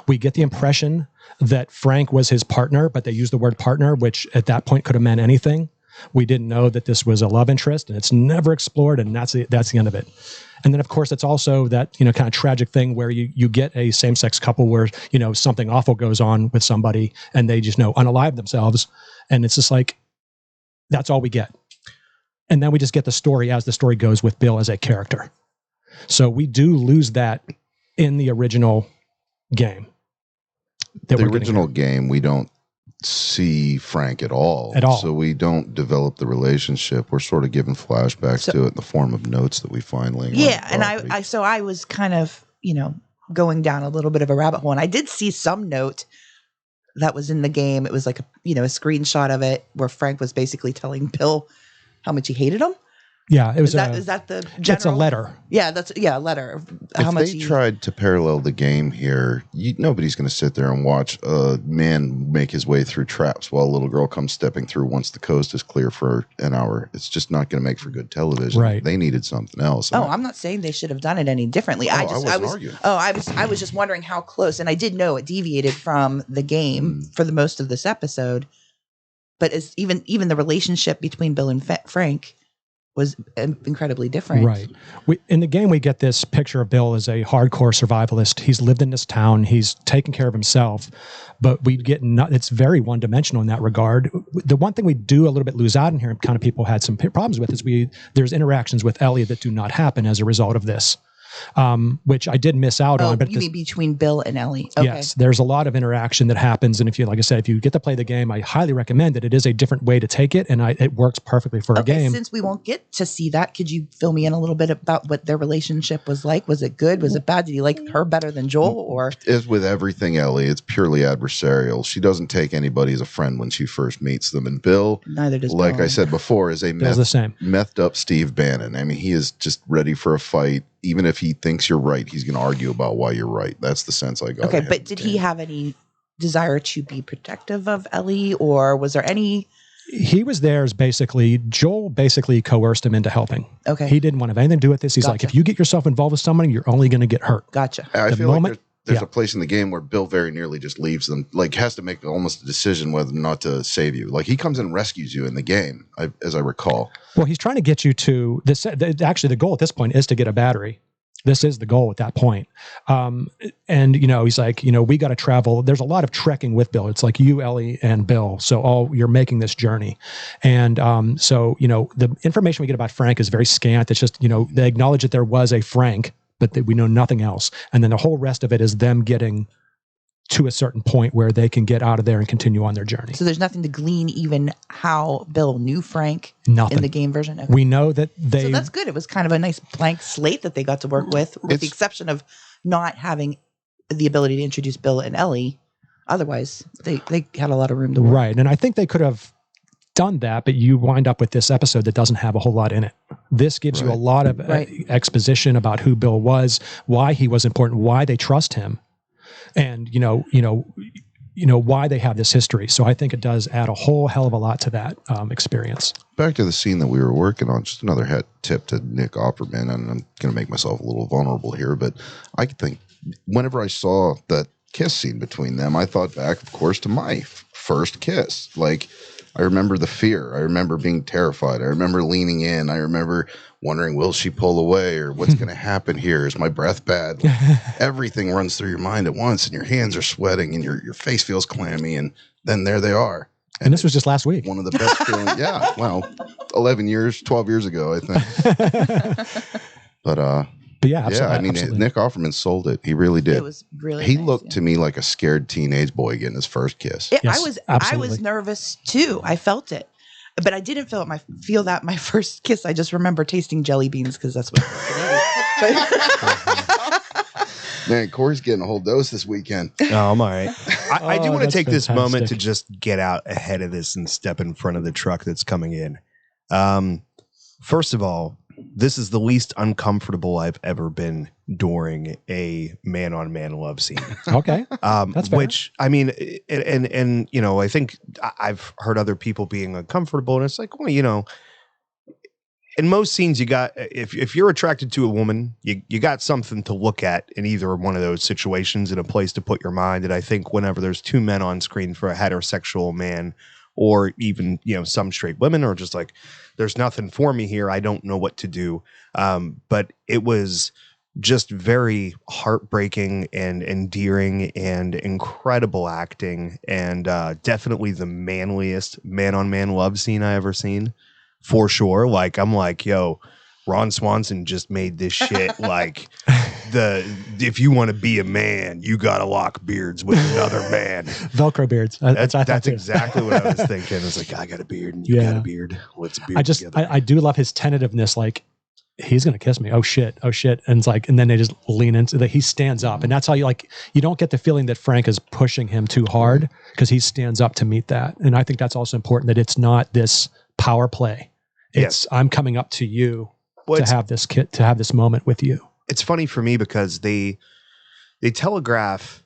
We get the impression that Frank was his partner, but they use the word partner, which at that point could have meant anything. We didn't know that this was a love interest, and it's never explored, and that's the end of it. And then, of course, it's also that kind of tragic thing where you get a same-sex couple where something awful goes on with somebody, and they just unalive themselves, and it's just like that's all we get. And then we just get the story as the story goes with Bill as a character. So we do lose that in the original game. The original game, we don't see Frank at all. So we don't develop the relationship. We're sort of given flashbacks to it in the form of notes that we find laying around. Yeah, and I was kind of, going down a little bit of a rabbit hole, and I did see some note that was in the game. It was like a screenshot of it where Frank was basically telling Bill how much he hated him. Yeah, it was. Is that the general? It's a letter. Yeah, a letter. How if much they tried to parallel the game here, nobody's going to sit there and watch a man make his way through traps while a little girl comes stepping through once the coast is clear for an hour. It's just not going to make for good television. Right. They needed something else. I'm not saying they should have done it any differently. I was just wondering how close, and I did know it deviated from the game for the most of this episode. But it's even the relationship between Bill and Frank was incredibly different. Right. In the game, we get this picture of Bill as a hardcore survivalist. He's lived in this town. He's taken care of himself. But we get it's very one-dimensional in that regard. The one thing we do a little bit lose out in here, and kind of people had some problems with, is there's interactions with Ellie that do not happen as a result of this. Which I did miss out on. But you mean between Bill and Ellie? Okay. Yes, there's a lot of interaction that happens, and if you get to play the game, I highly recommend it. It is a different way to take it, and it works perfectly for a game. Since we won't get to see that, could you fill me in a little bit about what their relationship was like? Was it good? Was it bad? Did you like her better than Joel? Or as with everything, Ellie, it's purely adversarial. She doesn't take anybody as a friend when she first meets them, and Bill, neither does. Like Bill. I said before, is a methed up Steve Bannon. I mean, he is just ready for a fight. Even if he thinks you're right, he's going to argue about why you're right. That's the sense I got. Okay, but did he have any desire to be protective of Ellie, or was there any He was there as basically, Joel basically coerced him into helping. Okay. He didn't want to have anything to do with this. He's like, if you get yourself involved with somebody, you're only going to get hurt. Gotcha. I The feel moment- like there's yeah. a place in the game where Bill very nearly just leaves them, like has to make almost a decision whether or not to save you. Like he comes and rescues you in the game, as I recall. Well, he's trying to get you to this. Actually, the goal at this point is to get a battery. This is the goal at that point. And, he's like, we got to travel. There's a lot of trekking with Bill. It's like you, Ellie, and Bill. So you're making this journey. And the information we get about Frank is very scant. It's just, they acknowledge that there was a Frank, but that we know nothing else. And then the whole rest of it is them getting to a certain point where they can get out of there and continue on their journey. So there's nothing to glean even how Bill knew Frank Nothing. in the game version? Okay. We know that they... So that's good. It was kind of a nice blank slate that they got to work with the exception of not having the ability to introduce Bill and Ellie. Otherwise, they had a lot of room to work. Right. And I think they could have done that, but you wind up with this episode that doesn't have a whole lot in it. This gives you a lot of exposition about who Bill was, why he was important, why they trust him. And why they have this history. So I think it does add a whole hell of a lot to that experience. Back to the scene that we were working on, just another hat tip to Nick Offerman, and I'm going to make myself a little vulnerable here, but I think whenever I saw that kiss scene between them, I thought back, of course, to my first kiss. Like, I remember the fear. I remember being terrified. I remember leaning in. I remember wondering, will she pull away, or what's going to happen here? Is my breath bad? Like, everything runs through your mind at once, and your hands are sweating, and your face feels clammy, and then there they are. And this was just last week. One of the best feelings. Yeah, well, 12 years ago, I think. But yeah, absolutely. I mean, Nick Offerman sold it. He really did. It was really He nice, looked to me like a scared teenage boy getting his first kiss. Yes, I was nervous too. I felt it. But I didn't feel that my first kiss. I just remember tasting jelly beans because that's what Man, Corey's getting a whole dose this weekend. Oh, I'm all right. I do want to take this moment to fantastic. just get out ahead of this and step in front of the truck that's coming in. First of all, this is the least uncomfortable I've ever been during a man-on-man love scene. Okay. That's fair. Which, I mean, and I think I've heard other people being uncomfortable, and it's like, well, in most scenes, you got, if you're attracted to a woman, you got something to look at in either one of those situations and a place to put your mind. And I think whenever there's two men on screen for a heterosexual man, or even, some straight women, or just like, there's nothing for me here, I don't know what to do. But it was just very heartbreaking and endearing and incredible acting, and definitely the manliest man-on-man love scene I ever seen, for sure. Like, I'm like, yo, Ron Swanson just made this shit like if you want to be a man, you got to lock beards with another man. Velcro beards. That's exactly what I was thinking. I was like, I got a beard and you got a beard. Let's beard together. I do love his tentativeness. Like, he's going to kiss me. Oh shit. And it's like, and then they just lean into that. He stands up, and that's how you don't get the feeling that Frank is pushing him too hard, because he stands up to meet that. And I think that's also important, that it's not this power play. It's, I'm coming up to you to have this moment with you. It's funny for me because they telegraph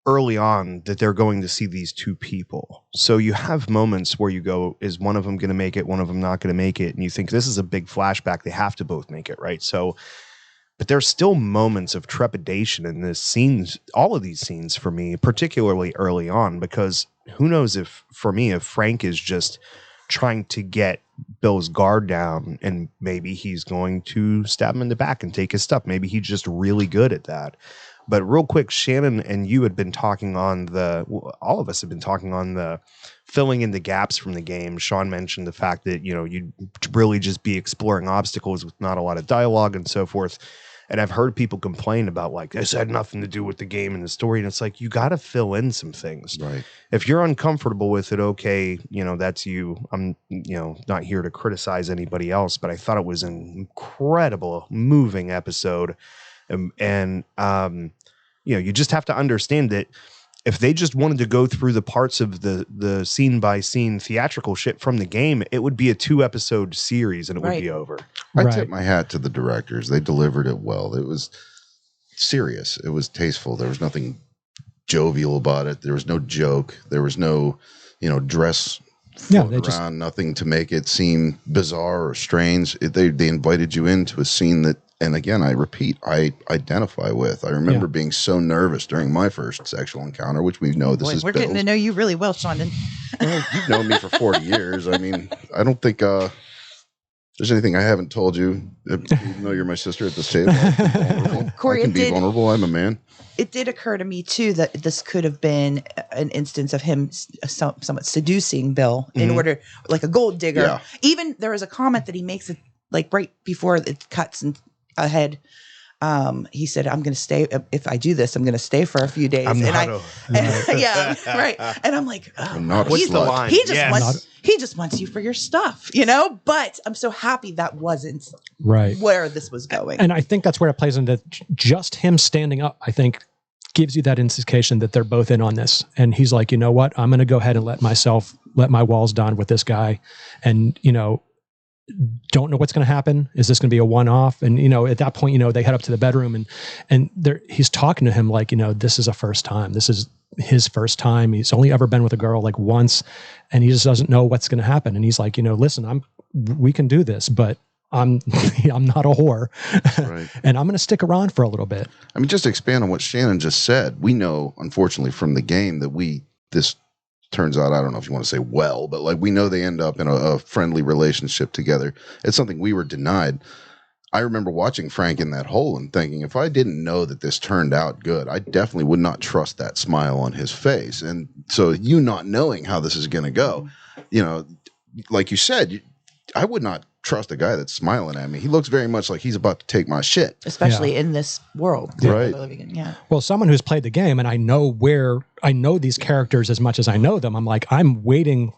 early on that they're going to see these two people. So you have moments where you go, is one of them going to make it? One of them not going to make it? And you think, this is a big flashback. They have to both make it, right? So, but there's still moments of trepidation in this scenes, all of these scenes for me, particularly early on, because who knows if Frank is just trying to get Bill's guard down, and maybe he's going to stab him in the back and take his stuff. Maybe he's just really good at that. But real quick, Shannon and you had been talking on all of us have been talking on the filling in the gaps from the game. Sean mentioned the fact that, you'd really just be exploring obstacles with not a lot of dialogue and so forth. And I've heard people complain about, like, this had nothing to do with the game and the story. And it's like, you got to fill in some things. Right. If you're uncomfortable with it, okay, that's you. I'm, not here to criticize anybody else, but I thought it was an incredible, moving episode. And you just have to understand that if they just wanted to go through the parts of the scene by scene theatrical shit from the game, it would be a 2-episode series and it would be over. I tip my hat to the directors. They delivered it well. It was serious. It was tasteful. There was nothing jovial about it. There was no joke. There was no, dress float around, nothing to make it seem bizarre or strange. They invited you into a scene that, and again, I repeat, I identify with. I remember being so nervous during my first sexual encounter, which we know this is We're getting to know you really well, Sean. Well, you've known me for 40 years. I mean, I don't think there's anything I haven't told you. Even though you're my sister at this table, Corey, I can be vulnerable. I'm a man. It did occur to me too that this could have been an instance of him somewhat seducing Bill in order, like a gold digger. Yeah. Even there was a comment that he makes it like right before it cuts ahead. He said, "I'm going to stay. If I do this, I'm going to stay for a few days." Yeah, right. And I'm like, what's the line? He just wants you for your stuff, you know. But I'm so happy that wasn't where this was going. And I think that's where it plays into just him standing up. I think gives you that indication that they're both in on this. And he's like, you know what? I'm going to go ahead and let my walls down with this guy, and don't know what's going to happen. Is this going to be a one-off? And, at that point, they head up to the bedroom and he's talking to him like, this is a first time. This is his first time. He's only ever been with a girl like once, and he just doesn't know what's going to happen. And he's like, listen, we can do this, but I'm not a whore. Right. And I'm going to stick around for a little bit. I mean, just to expand on what Shannon just said, we know, unfortunately, from the game that this turns out, I don't know if you want to say but like we know they end up in a friendly relationship together. It's something we were denied. I remember watching Frank in that hole and thinking, if I didn't know that this turned out good, I definitely would not trust that smile on his face. And so you not knowing how this is going to go, like you said, I would not trust a guy that's smiling at me. He looks very much like he's about to take my shit. Especially in this world that we're living in. Yeah. Well, someone who's played the game and I know these characters as much as I know them, I'm like, I'm waiting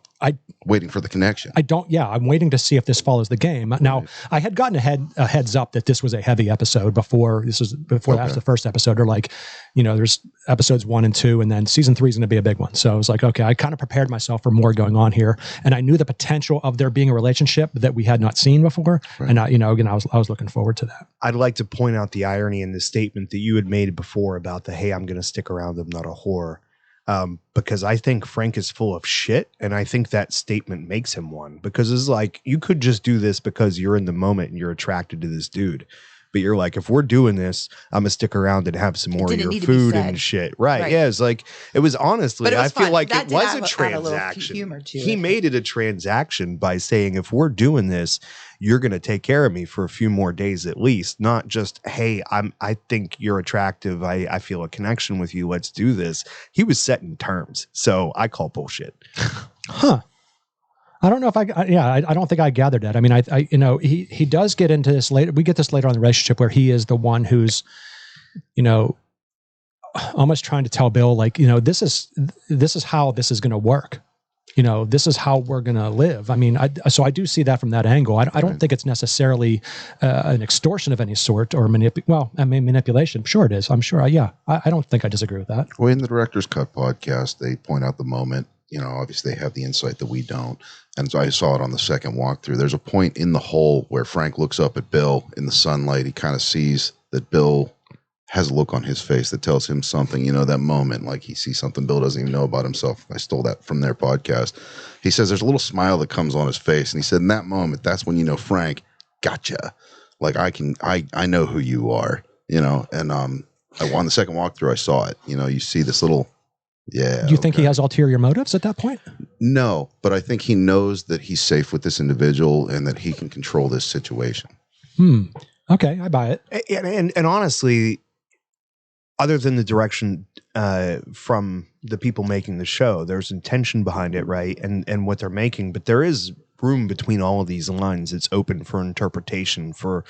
for the connection. I'm waiting to see if this follows the game. Now, I had gotten a heads up that this was a heavy episode before that was the first episode, or like, there's episodes 1 and 2, and then season 3 is going to be a big one. So I was like, okay, I kind of prepared myself for more going on here. And I knew the potential of there being a relationship that we had not seen before. Right. And again, I was looking forward to that. I'd like to point out the irony in the statement that you had made before about hey, I'm going to stick around, I'm not a whore. Because I think Frank is full of shit, and I think that statement makes him one. Because it's like, you could just do this because you're in the moment and you're attracted to this dude. But you're like, if we're doing this, I'm going to stick around and have some more of your food and shit. Right. Yeah, it's like, it was honestly, I feel like it was a transaction. He made it a transaction by saying, if we're doing this, you're going to take care of me for a few more days at least, not just, hey, I think you're attractive. I feel a connection with you. Let's do this. He was setting terms. So I call bullshit. Huh. I don't know if I don't think I gathered that. I mean, he does get into this later. We get this later on in the relationship where he is the one who's, almost trying to tell Bill, like, this is how this is going to work. This is how we're going to live. I mean, so I do see that from that angle. I don't think it's necessarily an extortion of any sort or manipulation. Sure it is. I'm sure. I don't think I disagree with that. Well, in the Director's Cut podcast, they point out the moment, obviously they have the insight that we don't. And so I saw it on the second walkthrough. There's a point in the hole where Frank looks up at Bill in the sunlight. He kind of sees that Bill has a look on his face that tells him something, that moment, like he sees something Bill doesn't even know about himself. I stole that from their podcast. He says there's a little smile that comes on his face. And he said, in that moment, that's when, Frank, gotcha. Like I know who you are, and on the second walkthrough, I saw it. You see this little, do you think he has ulterior motives at that point? No, but I think he knows that he's safe with this individual and that he can control this situation. Okay, I buy it. And honestly, other than the direction from the people making the show, there's intention behind it, right? And what they're making, but there is room between all of these lines. It's open for interpretation, for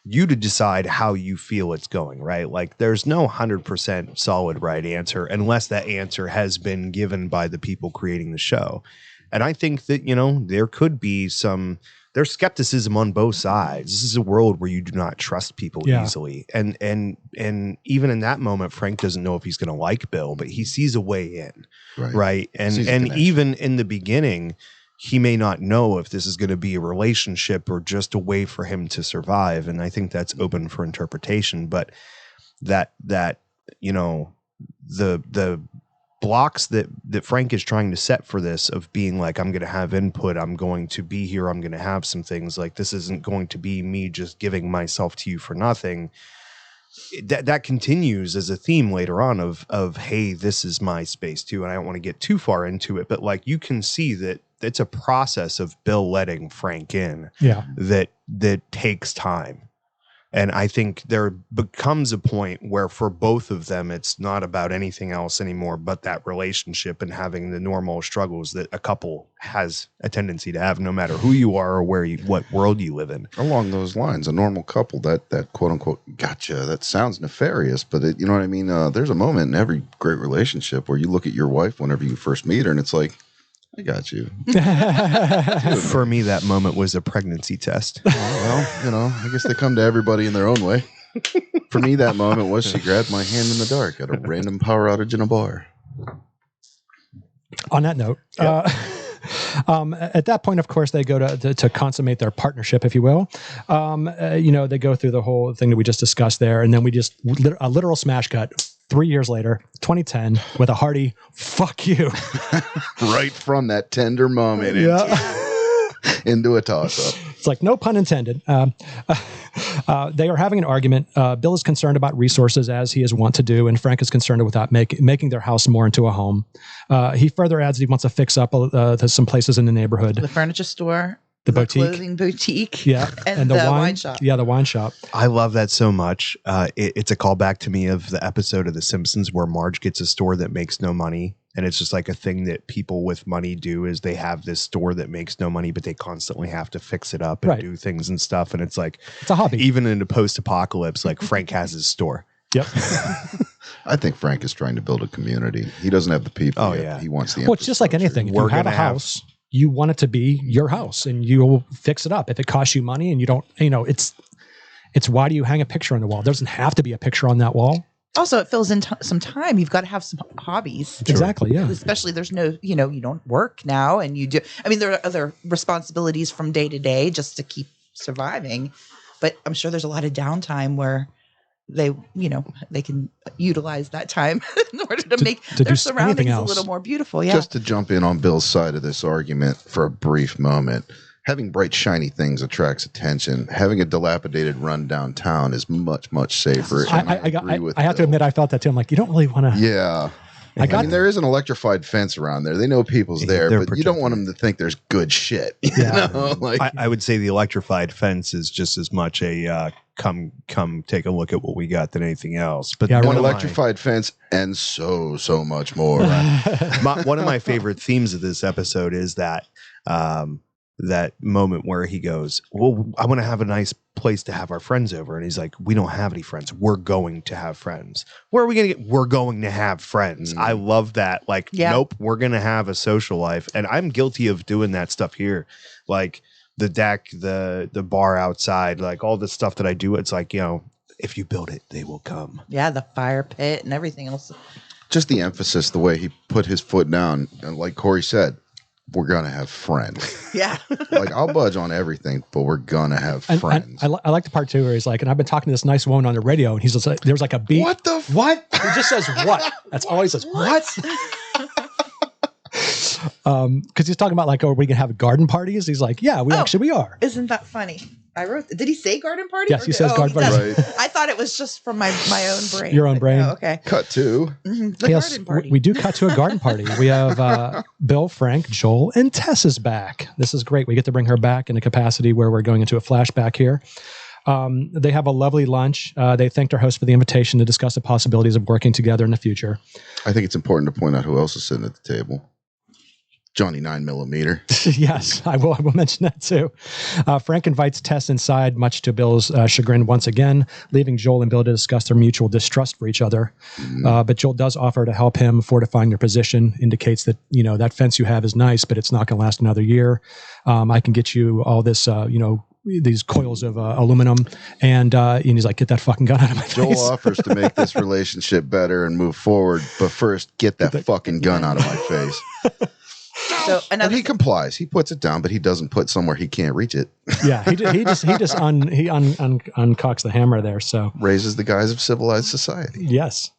you to decide how you feel it's going, right? Like there's no 100% solid right answer unless that answer has been given by the people creating the show. And I think that, there could be there's skepticism on both sides. This is a world where you do not trust people easily. And even in that moment, Frank doesn't know if he's going to like Bill, but he sees a way in, right? And even in the beginning, he may not know if this is going to be a relationship or just a way for him to survive. And I think that's open for interpretation. But the blocks that Frank is trying to set for this of being like, I'm going to have input, I'm going to be here, I'm going to have some things, like this isn't going to be me just giving myself to you for nothing. That continues as a theme later on of hey, this is my space too, and I don't want to get too far into it, but like you can see that it's a process of Bill letting Frank in that takes time. And I think there becomes a point where for both of them, it's not about anything else anymore but that relationship and having the normal struggles that a couple has a tendency to have, no matter who you are or what world you live in. Along those lines, a normal couple, that quote unquote gotcha, that sounds nefarious, but you know what I mean? There's a moment in every great relationship where you look at your wife whenever you first meet her and it's like, I got you. For me, that moment was a pregnancy test. Well, I guess they come to everybody in their own way. For me, that moment was she grabbed my hand in the dark at a random power outage in a bar. On that note, at that point, of course, they go to consummate their partnership, if you will. They go through the whole thing that we just discussed there, and then we just a literal smash cut. 3 years later, 2010, with a hearty "fuck you," right from that tender moment into a toss-up. It's like no pun intended. They are having an argument. Bill is concerned about resources, as he is wont to do, and Frank is concerned about making their house more into a home. He further adds that he wants to fix up some places in the neighborhood. The furniture store. The boutique. Clothing boutique. Yeah. And the wine shop. Yeah, the wine shop. I love that so much. It's a callback to me of the episode of The Simpsons where Marge gets a store that makes no money. And it's just like a thing that people with money do is they have this store that makes no money, but they constantly have to fix it up and do things and stuff. And it's like, it's a hobby. Even in the post-apocalypse, like Frank has his store. Yep. I think Frank is trying to build a community. He doesn't have the people. Oh, yet. yeah. He wants the Well, it's just like anything. If you have a house, you want it to be your house and you will fix it up. If it costs you money and you don't, it's why do you hang a picture on the wall? There doesn't have to be a picture on that wall. Also, it fills in some time. You've got to have some hobbies. Exactly, yeah. Especially there's no, you don't work now and you do. I mean, there are other responsibilities from day to day just to keep surviving. But I'm sure there's a lot of downtime where they can utilize that time in order to make their surroundings a little more beautiful. Yeah. Just to jump in on Bill's side of this argument for a brief moment. Having bright, shiny things attracts attention. Having a dilapidated, run-down town is much, much safer. I have to admit, I felt that too. I'm like, you don't really want to. Yeah. I mean, there is an electrified fence around there. They know people's there, but you don't want them to think there's good shit. Yeah. I would say the electrified fence is just as much a come take a look at what we got than anything else. But one electrified fence and so much more. One of my favorite themes of this episode is that that moment where he goes, well, I want to have a nice place to have our friends over. And he's like, we don't have any friends. We're going to have friends. Where are we going to get? We're going to have friends. I love that. Like, nope, we're going to have a social life. And I'm guilty of doing that stuff here. Like the deck, the bar outside, like all the stuff that I do. It's like, if you build it, they will come. Yeah. The fire pit and everything else. Just the emphasis, the way he put his foot down. And like Corey said, we're going to have friends. Yeah. Like, I'll budge on everything, but we're going to have friends. I like the part too where he's like, and I've been talking to this nice woman on the radio, and he's just like, there's like a beat. What the what? He just says what? That's all he says. What? Because he's talking about like, oh, are we going to have garden parties? He's like, yeah, we are. Isn't that funny? I wrote. Did he say garden party? Yes, he says garden party. Right. I thought it was just from my own brain. Your own brain. Oh, okay. Cut to the garden party. We do cut to a garden party. We have Bill, Frank, Joel, and Tess is back. This is great. We get to bring her back in a capacity where we're going into a flashback here. They have a lovely lunch. They thanked our host for the invitation to discuss the possibilities of working together in the future. I think it's important to point out who else is sitting at the table. Johnny 9mm. Yes, I will mention that too. Frank invites Tess inside, much to Bill's chagrin once again, leaving Joel and Bill to discuss their mutual distrust for each other. But Joel does offer to help him fortifying their position, indicates that, that fence you have is nice, but it's not going to last another year. I can get you all this, these coils of aluminum. And he's like, get that fucking gun out of my face. Joel offers to make this relationship better and move forward, but first get that fucking gun out of my face. So and he complies. He puts it down, but he doesn't put somewhere he can't reach it. Yeah, he uncocks the hammer there. So raises the guise of civilized society. Yes.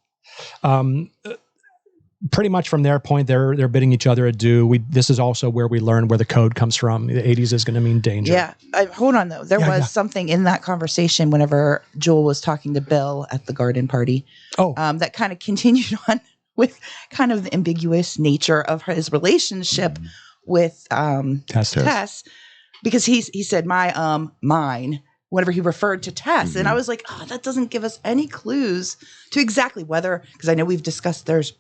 pretty much from their point, they're bidding each other adieu. This is also where we learn where the code comes from. The 80s is going to mean danger. Yeah. Hold on, though. There was something in that conversation whenever Joel was talking to Bill at the garden party. That kind of continued on with kind of the ambiguous nature of his relationship with Tess. Because he said, mine, whenever he referred to Tess. And I was like, that doesn't give us any clues to exactly whether, because I know we've discussed there's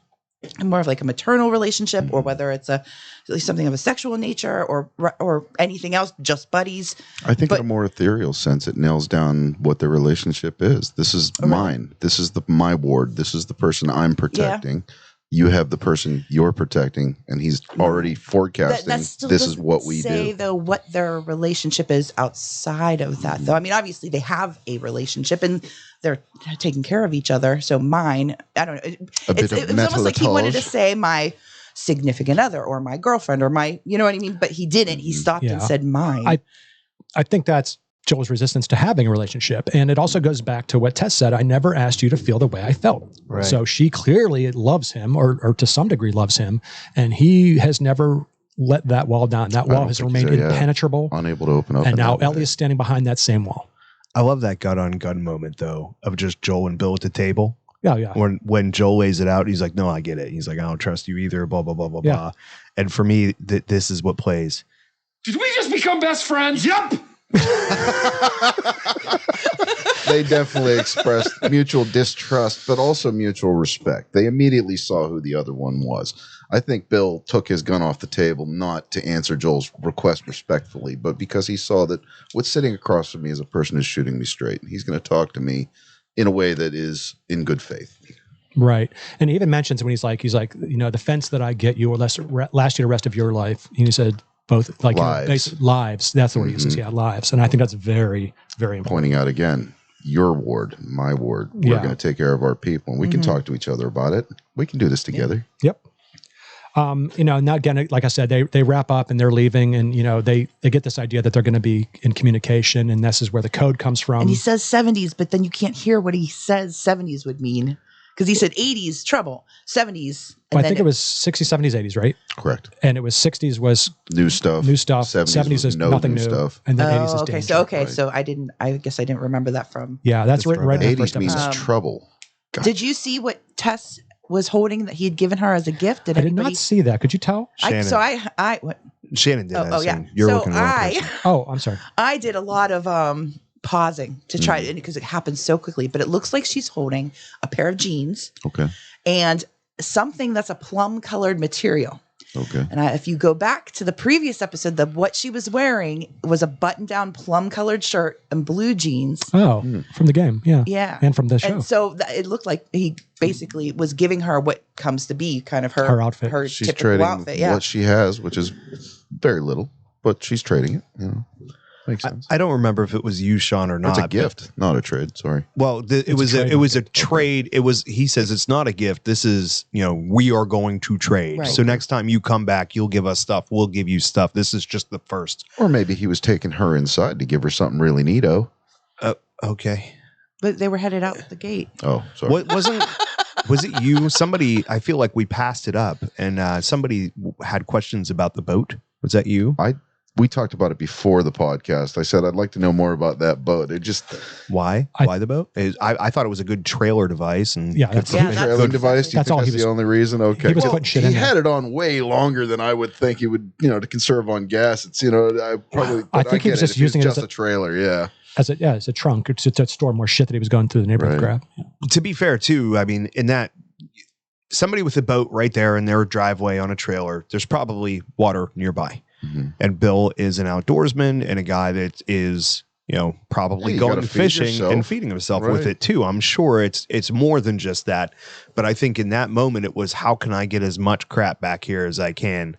more of like a maternal relationship or whether it's at least something of a sexual nature or anything else, just buddies. I think in a more ethereal sense, it nails down what their relationship is. This is mine. This is my ward. This is the person I'm protecting. Yeah. You have the person you're protecting, and he's already forecasting this is what we do. Though, what their relationship is outside of that, though. I mean, obviously, they have a relationship, and they're taking care of each other. So mine, I don't know. It was almost like he wanted to say my significant other or my girlfriend or my, you know what I mean? But he didn't. He stopped and said mine. I think that's Joel's resistance to having a relationship. And it also goes back to what Tess said. I never asked you to feel the way I felt. Right. So she clearly loves him or to some degree loves him. And he has never let that wall down. That wall has remained impenetrable. Unable to open up. And now Ellie is standing behind that same wall. I love that gun on gun moment though, of just Joel and Bill at the table. Yeah. When Joel lays it out, he's like, no, I get it. He's like, I don't trust you either, blah, blah, blah, blah, blah. And for me, this is what plays. Did we just become best friends? Yep. They definitely expressed mutual distrust, but also mutual respect. They immediately saw who the other one was. I think Bill took his gun off the table not to answer Joel's request respectfully, but because he saw that what's sitting across from me is a person who's shooting me straight. He's going to talk to me in a way that is in good faith. Right. And he even mentions when he's like, the fence that I get you will last you the rest of your life. And he said, both like lives. Lives. That's the word he uses. Yeah, lives. And I think that's very, very important. Pointing out again, your ward, my ward. We're going to take care of our people, and we can talk to each other about it. We can do this together. Yep. Now again, like I said, they wrap up and they're leaving, and they get this idea that they're going to be in communication, and this is where the code comes from. And he says 70s, but then you can't hear what he says 70s would mean. Because he said 80s, trouble, 70s. Well, I think it was 60s, 70s, 80s, right? Correct. And it was 60s was new stuff. 70s is nothing new stuff. And then 80s is danger. So I guess I didn't remember that from. Yeah, that's right in the first 80s means episode. trouble. God. Did you see what Tess was holding that he had given her as a gift? I did not see that. Could you tell? Shannon. Shannon did that. Yeah. You're looking at the wrong person. I'm sorry. I did a lot of pausing to try because it happens so quickly, but it looks like she's holding a pair of jeans. Okay. And something that's a plum colored material. Okay. And if you go back to the previous episode, what she was wearing was a button down plum colored shirt and blue jeans. Oh, from the game. Yeah. Yeah. And from the show. And so it looked like he basically was giving her what comes to be kind of her outfit. She's typical trading outfit. Yeah. what she has, which is very little, but she's trading it. Makes sense. I don't remember if it was you, Sean, or not. It's a gift, not a trade. Sorry. Well, it was a trade. It was. He says it's not a gift. This is, we are going to trade. Right. So next time you come back, you'll give us stuff. We'll give you stuff. This is just the first. Or maybe he was taking her inside to give her something really neato. Okay. But they were headed out the gate. Oh, sorry. Was it you? Somebody? I feel like we passed it up, and somebody had questions about the boat. Was that you? We talked about it before the podcast. I said I'd like to know more about that boat. It just why the boat? I thought it was a good trailer device and trailer device. That's all. He was the only reason. Okay, he was putting shit in. He had it on way longer than I would think he would. To conserve on gas. It's I think he was just using it as a trailer. Yeah. As a trunk to store more shit that he was going through the neighborhood to grab. To be fair, too, I mean, in that somebody with a boat right there in their driveway on a trailer, there's probably water nearby. Mm-hmm. And Bill is an outdoorsman and a guy that is, probably going fishing and feeding himself with it too. I'm sure it's more than just that. But I think in that moment it was, how can I get as much crap back here as I can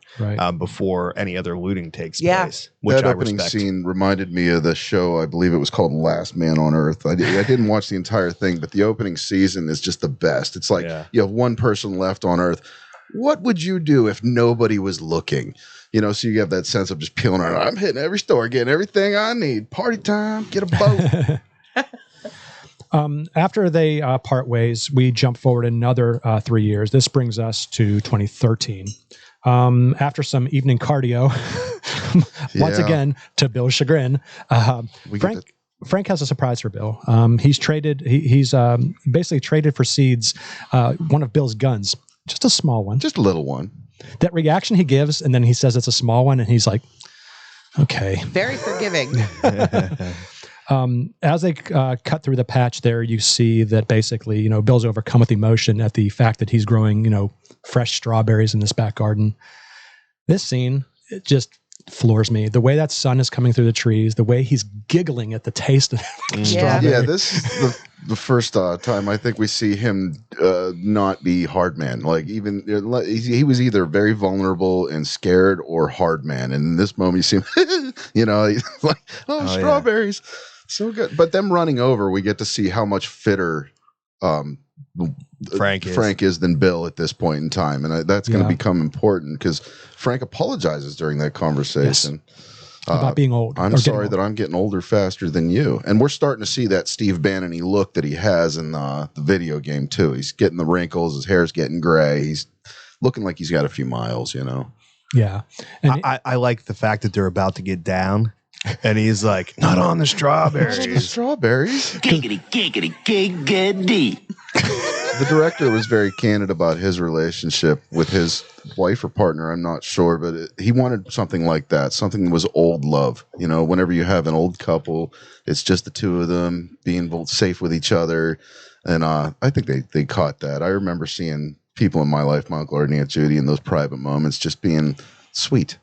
before any other looting takes place? Which that opening scene reminded me of the show. I believe it was called Last Man on Earth. I didn't watch the entire thing, but the opening season is just the best. It's like you have one person left on Earth. What would you do if nobody was looking? So you have that sense of just peeling around. I'm hitting every store, getting everything I need. Party time, get a boat. After they part ways, we jump forward another 3 years. This brings us to 2013. After some evening cardio, once again, to Bill's chagrin, Frank has a surprise for Bill. He's basically traded for Seeds one of Bill's guns, just a small one. Just a little one. That reaction he gives, and then he says it's a small one, and he's like, okay. Very forgiving. As they cut through the patch there, you see that basically, Bill's overcome with emotion at the fact that he's growing, fresh strawberries in this back garden. This scene, it just floors me. The way that sun is coming through the trees, the way he's giggling at the taste of strawberry. Yeah, this is the first time I think we see him not be hard man. Like even he was either very vulnerable and scared or hard man. And in this moment, you see him, he's like, strawberries. Yeah. So good. But them running over, we get to see how much fitter Frank is than Bill at this point in time. And that's going to become important because Frank apologizes during that conversation. Yes. About being old. I'm sorry that I'm getting older faster than you. And we're starting to see that Steve Bannon-y look that he has in the video game too. He's getting the wrinkles. His hair's getting gray. He's looking like he's got a few miles, Yeah. And I like the fact that they're about to get down. And he's like, not on the strawberries. Not on the strawberries. Giggity, giggity, giggity. The director was very candid about his relationship with his wife or partner. I'm not sure, but he wanted something like that. Something that was old love. Whenever you have an old couple, it's just the two of them being both safe with each other. And I think they caught that. I remember seeing people in my life, my Uncle Art and Aunt Judy, in those private moments just being sweet,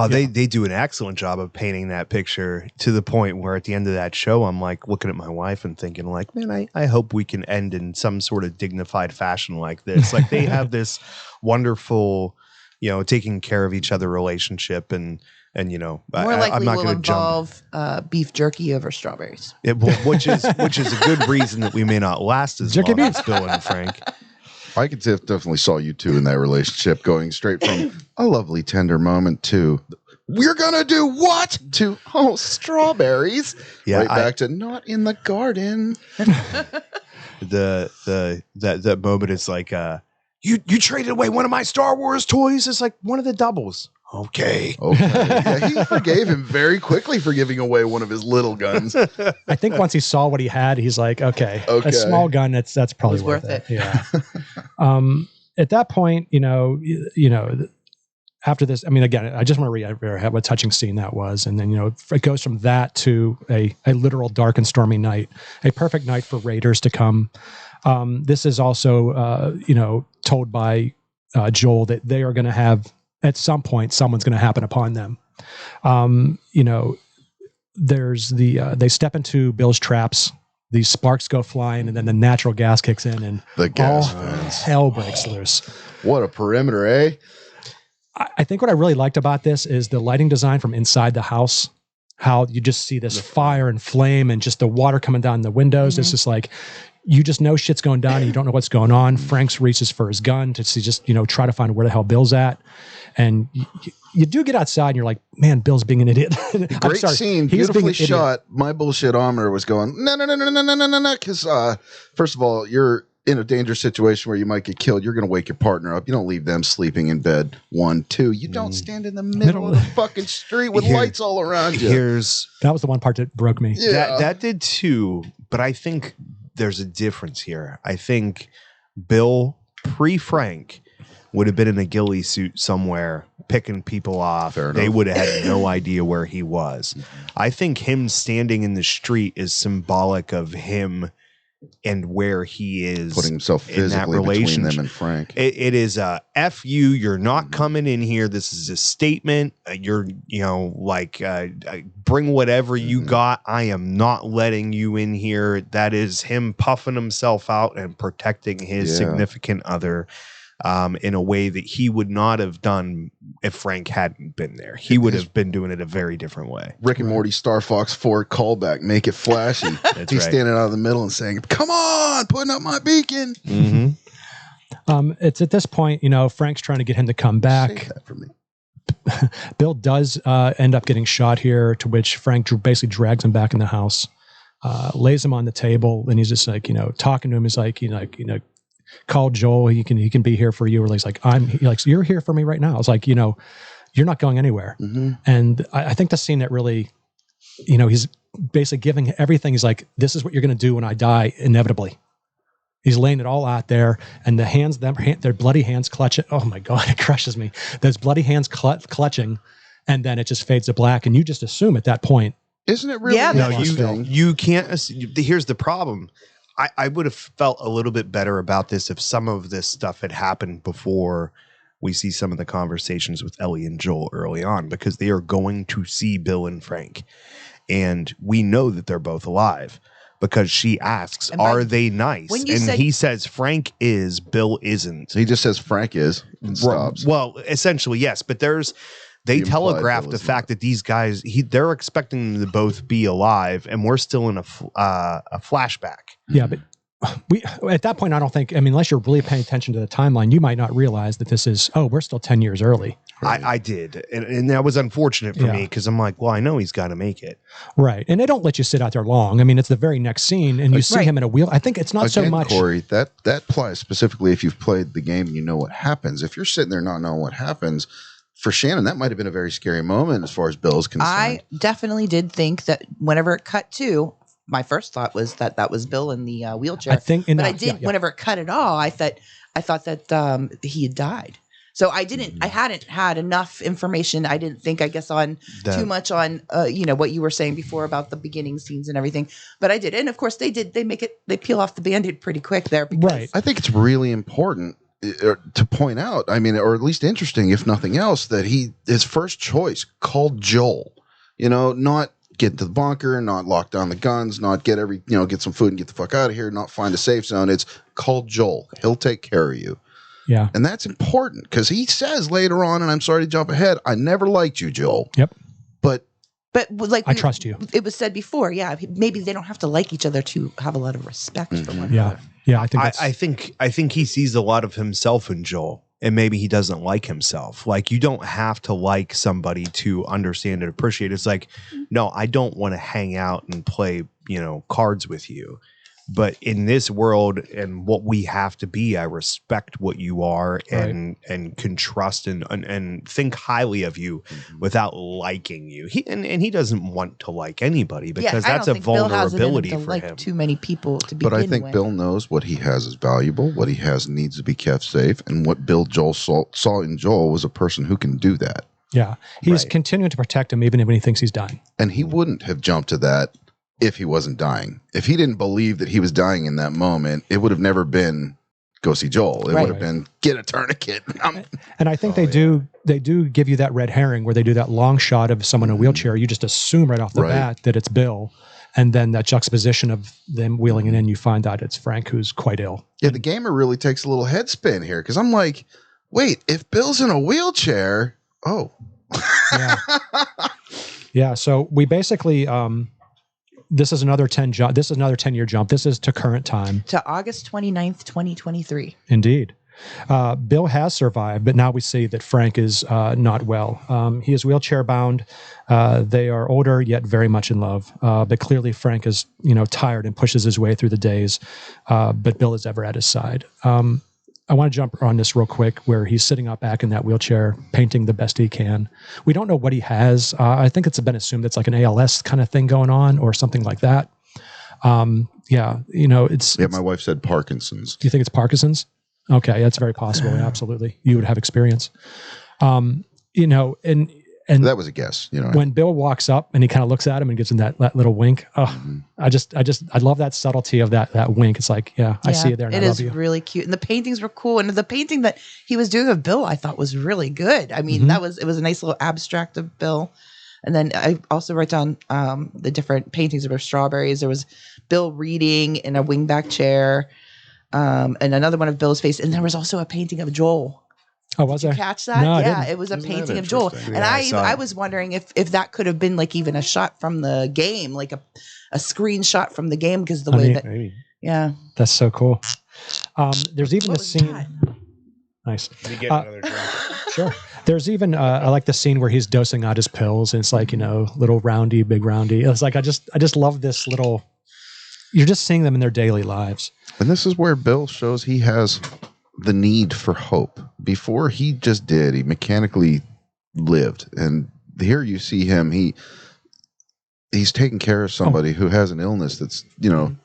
They do an excellent job of painting that picture to the point where at the end of that show, I'm like looking at my wife and thinking like, man, I hope we can end in some sort of dignified fashion like this. Like they have this wonderful, taking care of each other relationship and more likely I'm not will going to involve beef jerky over strawberries. Which is a good reason that we may not last as long as Bill and Frank. I could definitely saw you two in that relationship going straight from a lovely tender moment to we're gonna do what to strawberries back to not in the garden. That moment is like you traded away one of my Star Wars toys. It's like one of the doubles. Okay. Yeah, he forgave him very quickly for giving away one of his little guns. I think once he saw what he had, he's like, okay. A small gun, that's probably worth it. Yeah. At that point, after this, I mean, again, I just want to reiterate what a touching scene that was. And then, it goes from that to a literal dark and stormy night, a perfect night for raiders to come. This is also, told by Joel that they are going to have, at some point, someone's going to happen upon them. There's they step into Bill's traps. These sparks go flying, and then the natural gas kicks in, and the gas fence. Hell breaks loose. What a perimeter, eh? I think what I really liked about this is the lighting design from inside the house. How you just see this fire and flame, and just the water coming down the windows. Mm-hmm. It's just like you just know shit's going down, and you don't know what's going on. Frank reaches for his gun to try to find where the hell Bill's at. And you do get outside and you're like, man, Bill's being an idiot. Great scene, beautifully shot. My bullshitometer was going, no. Because first of all, you're in a dangerous situation where you might get killed. You're going to wake your partner up. You don't leave them sleeping in bed. 1, 2. You don't stand in the middle of the fucking street with lights all around you. That was the one part that broke me. Yeah. That did too. But I think there's a difference here. I think Bill pre-Frank would have been in a ghillie suit somewhere picking people off. They would have had no idea where he was. I think him standing in the street is symbolic of him and where he is, putting himself physically between them and Frank. It is a F you. You're not coming in here. This is a statement. Bring whatever you got. I am not letting you in here. That is him puffing himself out and protecting his significant other. In a way that he would not have done if Frank hadn't been there. He would have been doing it a very different way. Rick and Morty Star Fox 4 callback, make it flashy. He's standing out of the middle and saying, come on, putting up my beacon. Mm-hmm. It's at this point, Frank's trying to get him to come back. Say that for me. Bill does end up getting shot here, to which Frank basically drags him back in the house. lays him on the table, and he's just like, talking to him. He's like, call Joel. He can be here for you. Or he's like, you're here for me right now. It's like, you're not going anywhere. Mm-hmm. And I think the scene that really, he's basically giving everything. He's like, this is what you're going to do when I die, inevitably. He's laying it all out there, and the hands, their bloody hands clutch it. Oh my God, it crushes me. Those bloody hands clutching, and then it just fades to black, and you just assume at that point. Isn't it really? Yeah. No, you can't. Here's the problem. I would have felt a little bit better about this if some of this stuff had happened before we see some of the conversations with Ellie and Joel early on, because they are going to see Bill and Frank, and we know that they're both alive. Because she asks, are they nice? And he says Frank is, Bill isn't. So he just says Frank is and stops. Well, essentially, yes. But they telegraphed the fact that these guys, they're expecting them to both be alive, and we're still in a flashback. Yeah, but we at that point, I don't think, unless you're really paying attention to the timeline, you might not realize that this is, we're still 10 years early. Right. I did. And that was unfortunate for me, because I'm like, well, I know he's got to make it. Right. And they don't let you sit out there long. It's the very next scene, and you see him in a wheel. I think it's not so much. Corey, that applies specifically if you've played the game and you know what happens. If you're sitting there not knowing what happens, for Shannon, that might have been a very scary moment as far as Bill's concerned. I definitely did think that whenever it cut to, my first thought was that was Bill in the wheelchair. Whenever it cut at all, I thought that he had died. So I hadn't had enough information. I didn't think, I guess, on too much on, what you were saying before about the beginning scenes and everything. But I did. And of course they did. They peel off the Band-Aid pretty quick there. Because I think it's really important to point out, or at least interesting, if nothing else, that his first choice called Joel, not get into the bunker, not lock down the guns, not get get some food and get the fuck out of here, not find a safe zone. It's call Joel. He'll take care of you. Yeah. And that's important because he says later on, and I'm sorry to jump ahead, I never liked you, Joel. Yep. But I trust you. It was said before, maybe they don't have to like each other to have a lot of respect for one another. Yeah, I think he sees a lot of himself in Joel, and maybe he doesn't like himself. Like, you don't have to like somebody to understand and appreciate it. It's like, no, I don't want to hang out and play, cards with you. But in this world and what we have to be, I respect what you are and can trust and think highly of you without liking you. He doesn't want to like anybody because that's a vulnerability for him. Too many people to begin with. But I think Bill knows what he has is valuable, what he has needs to be kept safe, and what Joel saw in Joel was a person who can do that. Yeah, he's continuing to protect him even when he thinks he's dying. And he wouldn't have jumped to that if he wasn't dying. If he didn't believe that he was dying in that moment, it would have never been go see Joel. It would have been get a tourniquet. And I think they do give you that red herring where they do that long shot of someone in a wheelchair. You just assume right off the bat that it's Bill. And then that juxtaposition of them wheeling it in, you find out it's Frank who's quite ill. Yeah, the gamer really takes a little head spin here because I'm like, wait, if Bill's in a wheelchair, Yeah, so we basically this is another 10-year jump. This is to current time. To August 29th, 2023. Indeed. Bill has survived, but now we see that Frank is not well. He is wheelchair bound. They are older, yet very much in love. But clearly Frank is, tired and pushes his way through the days. But Bill is ever at his side. I want to jump on this real quick where he's sitting up back in that wheelchair, painting the best he can. We don't know what he has. I think it's been assumed it's like an ALS kind of thing going on or something like that. My wife said Parkinson's. Do you think it's Parkinson's? Okay, that's very possible. Absolutely. You would have experience. And that was a guess, When Bill walks up and he kind of looks at him and gives him that little wink. I love that subtlety of that wink. It's like, I see it there. And it I is love you. really cute. And the paintings were cool. And the painting that he was doing of Bill, I thought was really good. I mean, it was a nice little abstract of Bill. And then I also wrote down the different paintings of strawberries. There was Bill reading in a wingback chair, and another one of Bill's face. And there was also a painting of Joel. Oh, was there? Did you catch that? No, yeah, it was a painting of Joel. And I was wondering if that could have been like even a shot from the game, like a screenshot from the game because maybe. Yeah. That's so cool. There's even a scene. That? Nice. Let me get another drink. Sure. There's even I like the scene where he's dosing out his pills and it's like, little roundy, big roundy. It's like I just love this little you're just seeing them in their daily lives. And this is where Bill shows he has the need for hope. Before he just did, he mechanically lived. And here you see him, he's taking care of somebody who has an illness that's,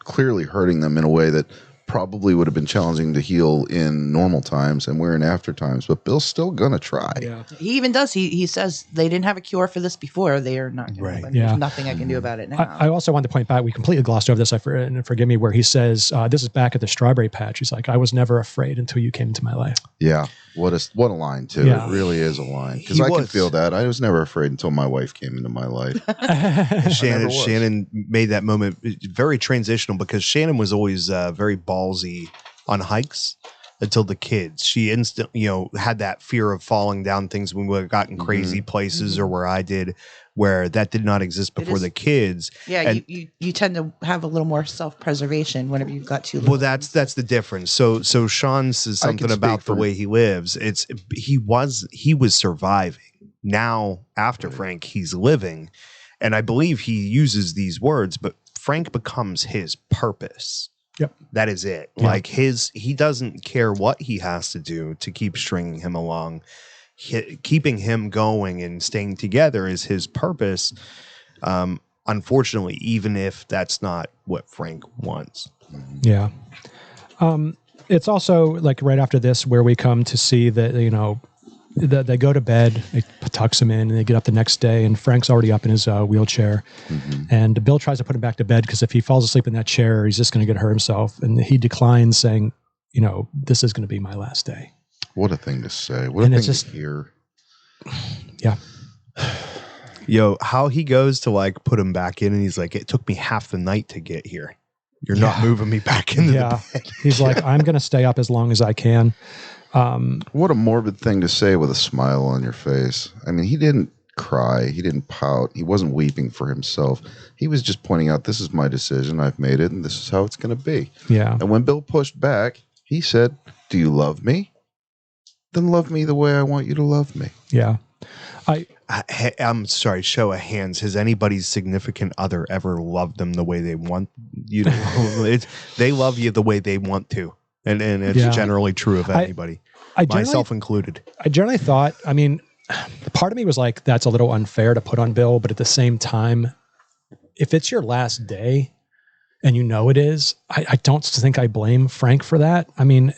clearly hurting them in a way that probably would have been challenging to heal in normal times, and we're in after times, but Bill's still gonna try. Yeah. He even does. He says they didn't have a cure for this before. They are not going to. Yeah. There's nothing I can do about it now. I also wanted to point back, we completely glossed over this, and forgive me, where he says, this is back at the strawberry patch. He's like, I was never afraid until you came into my life. Yeah. What a line, too. Yeah. It really is a line. Because I can feel that. I was never afraid until my wife came into my life. Shannon made that moment very transitional because Shannon was always very ballsy on hikes until the kids. She instantly, had that fear of falling down things when we would have gotten crazy places or where I did, where that did not exist before the kids. Yeah, and you tend to have a little more self-preservation whenever you've got too little. Well, that's the difference. So Sean says something about the way he lives. He was surviving. Now, after Frank, he's living. And I believe he uses these words, but Frank becomes his purpose. Yep. That is it. Yeah. Like he doesn't care what he has to do to keep stringing him along. Keeping him going and staying together is his purpose. Unfortunately, even if that's not what Frank wants. Yeah. It's also like right after this where we come to see that, that they go to bed, they tucks him in, and they get up the next day, and Frank's already up in his wheelchair. And Bill tries to put him back to bed because if he falls asleep in that chair, he's just going to get hurt himself. And he declines, saying, this is going to be my last day. What a thing to say. What a thing to hear. Yeah. How he goes to like put him back in, and he's like, it took me half the night to get here. You're not moving me back into the bed. He's like, I'm going to stay up as long as I can. What a morbid thing to say with a smile on your face. I mean, he didn't cry. He didn't pout. He wasn't weeping for himself. He was just pointing out, this is my decision. I've made it, and this is how it's going to be. Yeah. And when Bill pushed back, he said, do you love me? Then love me the way I want you to love me. Yeah. I'm sorry, show of hands. Has anybody's significant other ever loved them the way they want you to? They love you the way they want to. And it's generally true of anybody, myself included. I generally thought, part of me was like, that's a little unfair to put on Bill. But at the same time, if it's your last day, and it is, I don't think I blame Frank for that. And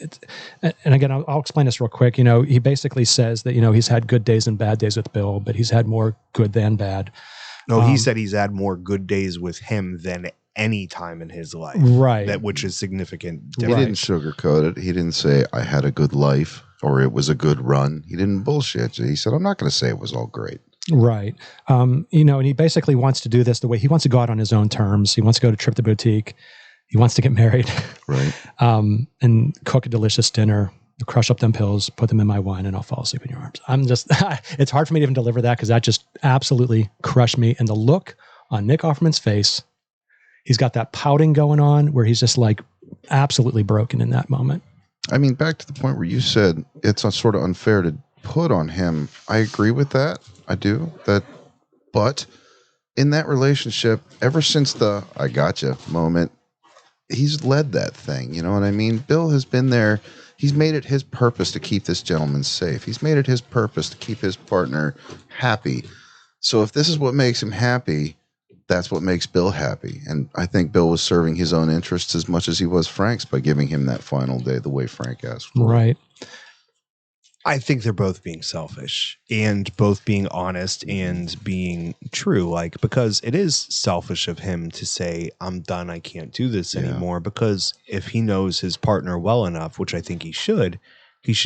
again, I'll explain this real quick. He basically says that, he's had good days and bad days with Bill, but he's had more good than bad. No, he said he's had more good days with him than any time in his life. Right. Which is significant. He didn't sugarcoat it. He didn't say, I had a good life or it was a good run. He didn't bullshit you. He said, I'm not going to say it was all great. Right. And he basically wants to do this the way he wants to go out on his own terms. He wants to go to Trip the Boutique. He wants to get married. Right. And cook a delicious dinner, crush up them pills, put them in my wine, and I'll fall asleep in your arms. It's hard for me to even deliver that because that just absolutely crushed me. And the look on Nick Offerman's face, he's got that pouting going on where he's just like absolutely broken in that moment. Back to the point where you said it's sort of unfair to put on him. I agree with that. I do that, but in that relationship, ever since the "I gotcha" moment, he's led that thing. You know what I mean? Bill has been there. He's made it his purpose to keep this gentleman safe. He's made it his purpose to keep his partner happy. So if this is what makes him happy, that's what makes Bill happy. And I think Bill was serving his own interests as much as he was Frank's by giving him that final day the way Frank asked for. Right. I think they're both being selfish and both being honest and being true. Because it is selfish of him to say, I'm done. I can't do this anymore. Because if he knows his partner well enough, which I think he should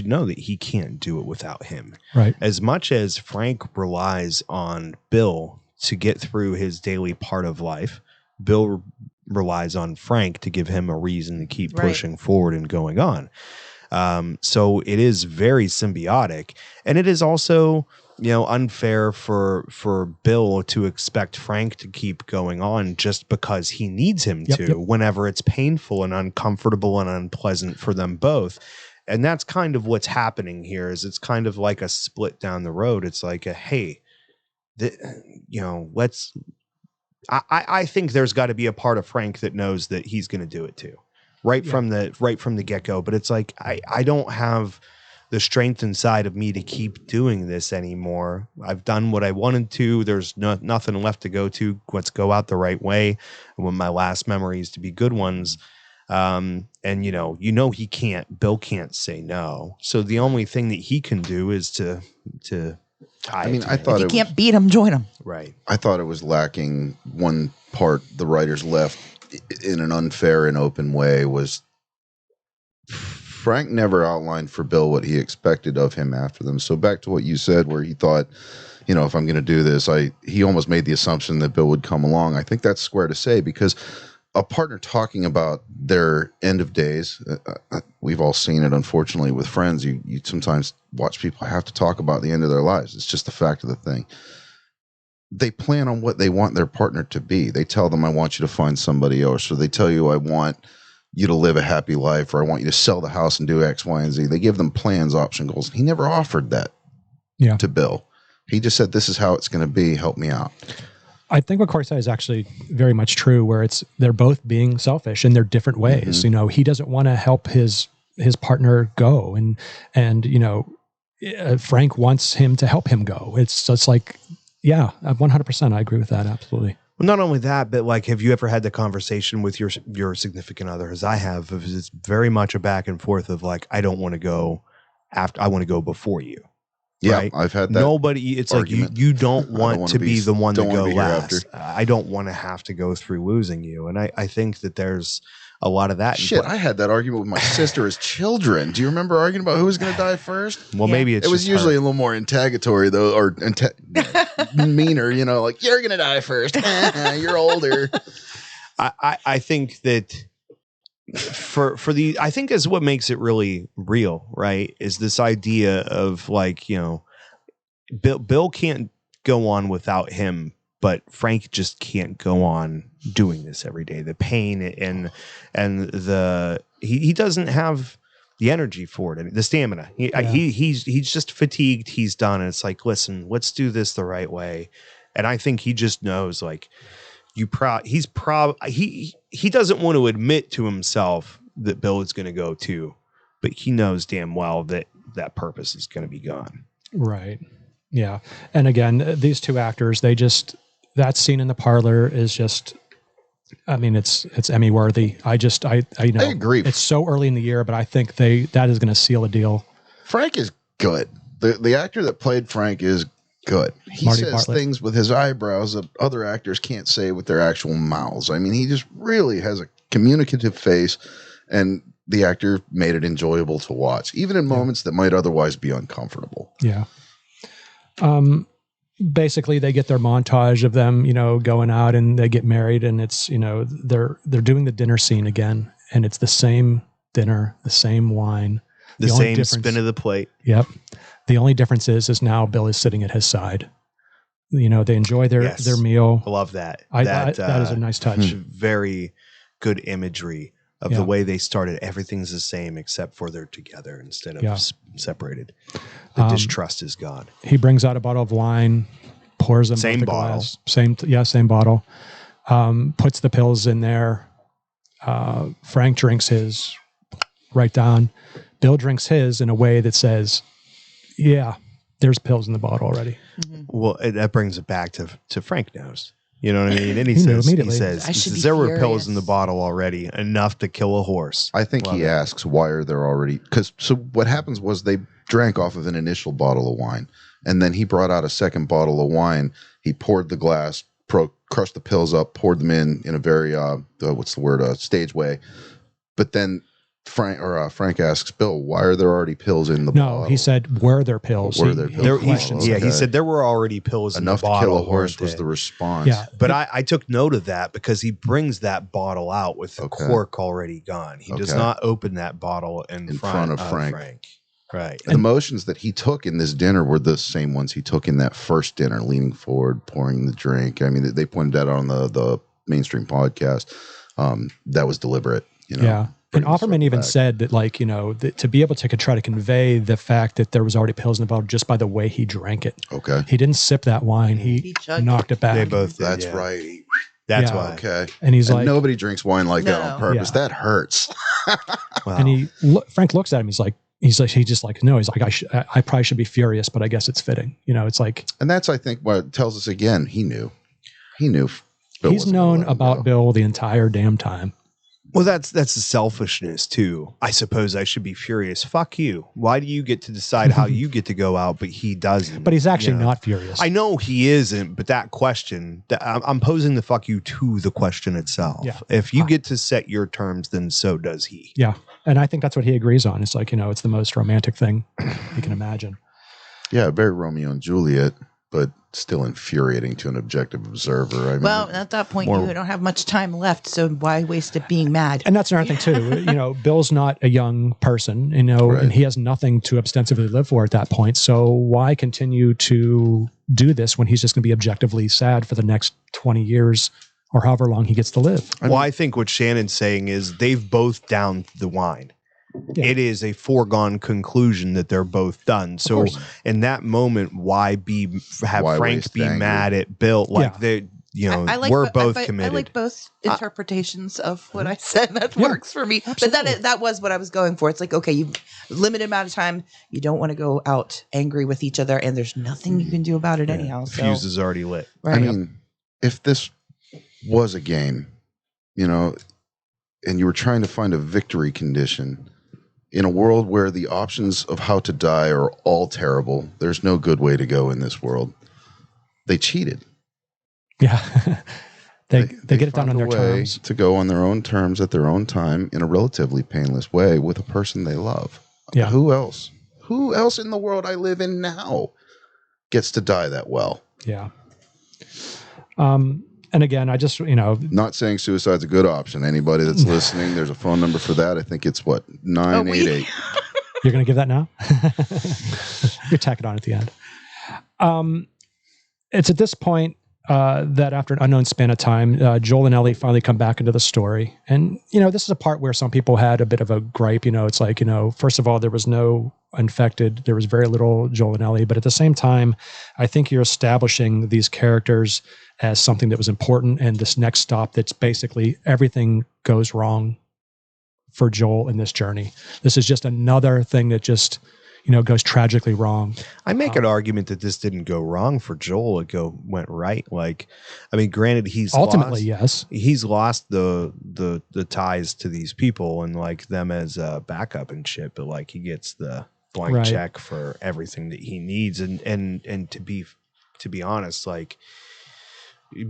know that he can't do it without him. Right. As much as Frank relies on Bill to get through his daily part of life, Bill relies on Frank to give him a reason to keep pushing forward and going on. So it is very symbiotic, and it is also, unfair for Bill to expect Frank to keep going on just because he needs him whenever it's painful and uncomfortable and unpleasant for them both. And that's kind of what's happening here. Is it's kind of like a split down the road. It's like hey, let's I think there's got to be a part of Frank that knows that he's going to do it too, from the get go. But it's like I don't have the strength inside of me to keep doing this anymore. I've done what I wanted to. There's nothing left to go to. Let's go out the right way. I want my last memories to be good ones. And Bill can't say no. So the only thing that he can do is to I thought if you can't beat him, join him. Right. I thought it was lacking one part the writers left in an unfair and open way was Frank never outlined for Bill what he expected of him after them. So back to what you said, where he thought, if I'm going to do this, he almost made the assumption that Bill would come along. I think that's square to say, because a partner talking about their end of days, we've all seen it, unfortunately, with friends. You sometimes watch people have to talk about the end of their lives. It's just the fact of the thing. They plan on what they want their partner to be. They tell them, I want you to find somebody else. Or they tell you, I want you to live a happy life, or I want you to sell the house and do X, Y, and Z. They give them plans, option goals. He never offered that to Bill. He just said, this is how it's going to be. Help me out. I think what Corey said is actually very much true, where they're both being selfish in their different ways. Mm-hmm. He doesn't want to help his partner go, and Frank wants him to help him go. It's just like, 100%. I agree with that. Absolutely. Well, not only that, but like, have you ever had the conversation with your significant other, as I have? It's very much a back and forth of like, I don't want to go after, I want to go before you. Yeah, right? I've had that. It's argument. Like you don't want to be the one to go last. I don't want to have to go through losing you. And I think that there's a lot of that. Shit, I had that argument with my sister as children. Do you remember arguing about who was going to die first? Well, maybe it was usually a little more interrogatory, though, or meaner, like, you're going to die first. You're older. I think that I think is what makes it really real, right? Is this idea of like, Bill can't go on without him, but Frank just can't go on doing this every day. The pain and he doesn't have the energy for it, the stamina. He's just fatigued. He's done. And it's like, listen, let's do this the right way. And I think he just knows, like, he doesn't want to admit to himself that Bill is going to go too, but he knows damn well that purpose is going to be gone. Right. Yeah. And again, these two actors, that scene in the parlor is just, it's Emmy worthy. I agree. It's so early in the year, but I think that is going to seal a deal. Frank is good. The actor that played Frank is good. He Marty says Bartlett. Things with his eyebrows that other actors can't say with their actual mouths. He just really has a communicative face, and the actor made it enjoyable to watch, even in moments that might otherwise be uncomfortable. Yeah. Basically they get their montage of them, going out, and they get married, and it's, they're doing the dinner scene again, and it's the same dinner, the same wine, the same spin of the plate. Yep. The only difference is now Bill is sitting at his side. They enjoy their meal. I love that. That is a nice touch. Very good imagery of the way they started. Everything's the same except for they're together instead of separated. The distrust is gone. He brings out a bottle of wine, pours them same with a bottle. glass. Same bottle. Puts the pills in there. Frank drinks his right down. Bill drinks his in a way that says, yeah, there's pills in the bottle already. Mm-hmm. Well, that brings it back to Frank knows. You know what I mean? And he says there were pills in the bottle already, enough to kill a horse. I think he asks, why are there already... So what happens was they drank off of an initial bottle of wine, and then he brought out a second bottle of wine. He poured the glass, crushed the pills up, poured them in a very, stage way. But then Frank asks Bill, why are there already pills in the bottle? No, he said, were there pills? Were there pills? He said there were already pills enough in the bottle. Enough to kill a horse was the response. Yeah. But I took note of that because he brings that bottle out with the cork already gone. He does not open that bottle in front of Frank. Right. And the motions that he took in this dinner were the same ones he took in that first dinner, leaning forward, pouring the drink. They pointed that out on the mainstream podcast. That was deliberate. Yeah. And Offerman even said that, to be able to try to convey the fact that there was already pills in the bottle just by the way he drank it. Okay. He didn't sip that wine. He knocked it back. They both did, That's right. That's Yeah. why. Okay. And he's And like, nobody drinks wine like that on No. purpose. Yeah. That hurts. Wow. and Frank looks at him. He's like, no, he's like, I probably should be furious, but I guess it's fitting. It's like, And that's, I think, what it tells us again. He knew. Bill he's wasn't gonna known let him about go. Bill the entire damn time. Well, that's the selfishness too. I suppose I should be furious. Fuck you. Why do you get to decide how you get to go out, but he doesn't? But he's actually You know? not furious. I know he isn't, but that question, I'm posing the fuck you to the question itself. Yeah. If you get to set your terms, then so does he. Yeah. And I think that's what he agrees on. It's like, it's the most romantic thing you can imagine. Yeah, very Romeo and Juliet, but still infuriating to an objective observer. I mean, Well, at that point, you don't have much time left, so why waste it being mad? And that's another thing too. Bill's not a young person, Right. and he has nothing to ostensibly live for at that point. So why continue to do this when he's just going to be objectively sad for the next 20 years or however long he gets to live? I think what Shannon's saying is they've both downed the wine. Yeah. It is a foregone conclusion that they're both done. So course. in that moment, why have Why Frank waste be anger? mad at Bill? Like Yeah. they, I like we're both I committed. like both interpretations of what I said. That works for me. Absolutely. But that was what I was going for. It's like, okay, you've limited amount of time. You don't want to go out angry with each other, and there's nothing you can do about it anyhow. So, Fuse is already lit. right. I mean, if this was a game, and you were trying to find a victory condition in a world where the options of how to die are all terrible, there's no good way to go in this world. They cheated. Yeah. they get it done found on a their way terms. to go on their own terms at their own time in a relatively painless way with a person they love. Yeah. Who else in the world I live in now gets to die that well? Yeah. And again, I just, Not saying suicide's a good option. Anybody that's listening, there's a phone number for that. I think it's 988. you're going to give that now? You're tacking on at the end. It's at this point that after an unknown span of time, Joel and Ellie finally come back into the story. And, this is a part where some people had a bit of a gripe. It's like, first of all, there was no infected. There was very little Joel and Ellie. But at the same time, I think you're establishing these characters as something that was important. And this next stop, that's basically everything goes wrong for Joel in this journey. This is just another thing that just, goes tragically wrong. I make an argument that this didn't go wrong for Joel. It went right. Like, I mean, granted, he's Ultimately, lost, yes. he's lost the ties to these people and like them as a backup and shit. But like, he gets the blank Right. check for everything that he needs. And to be honest, like,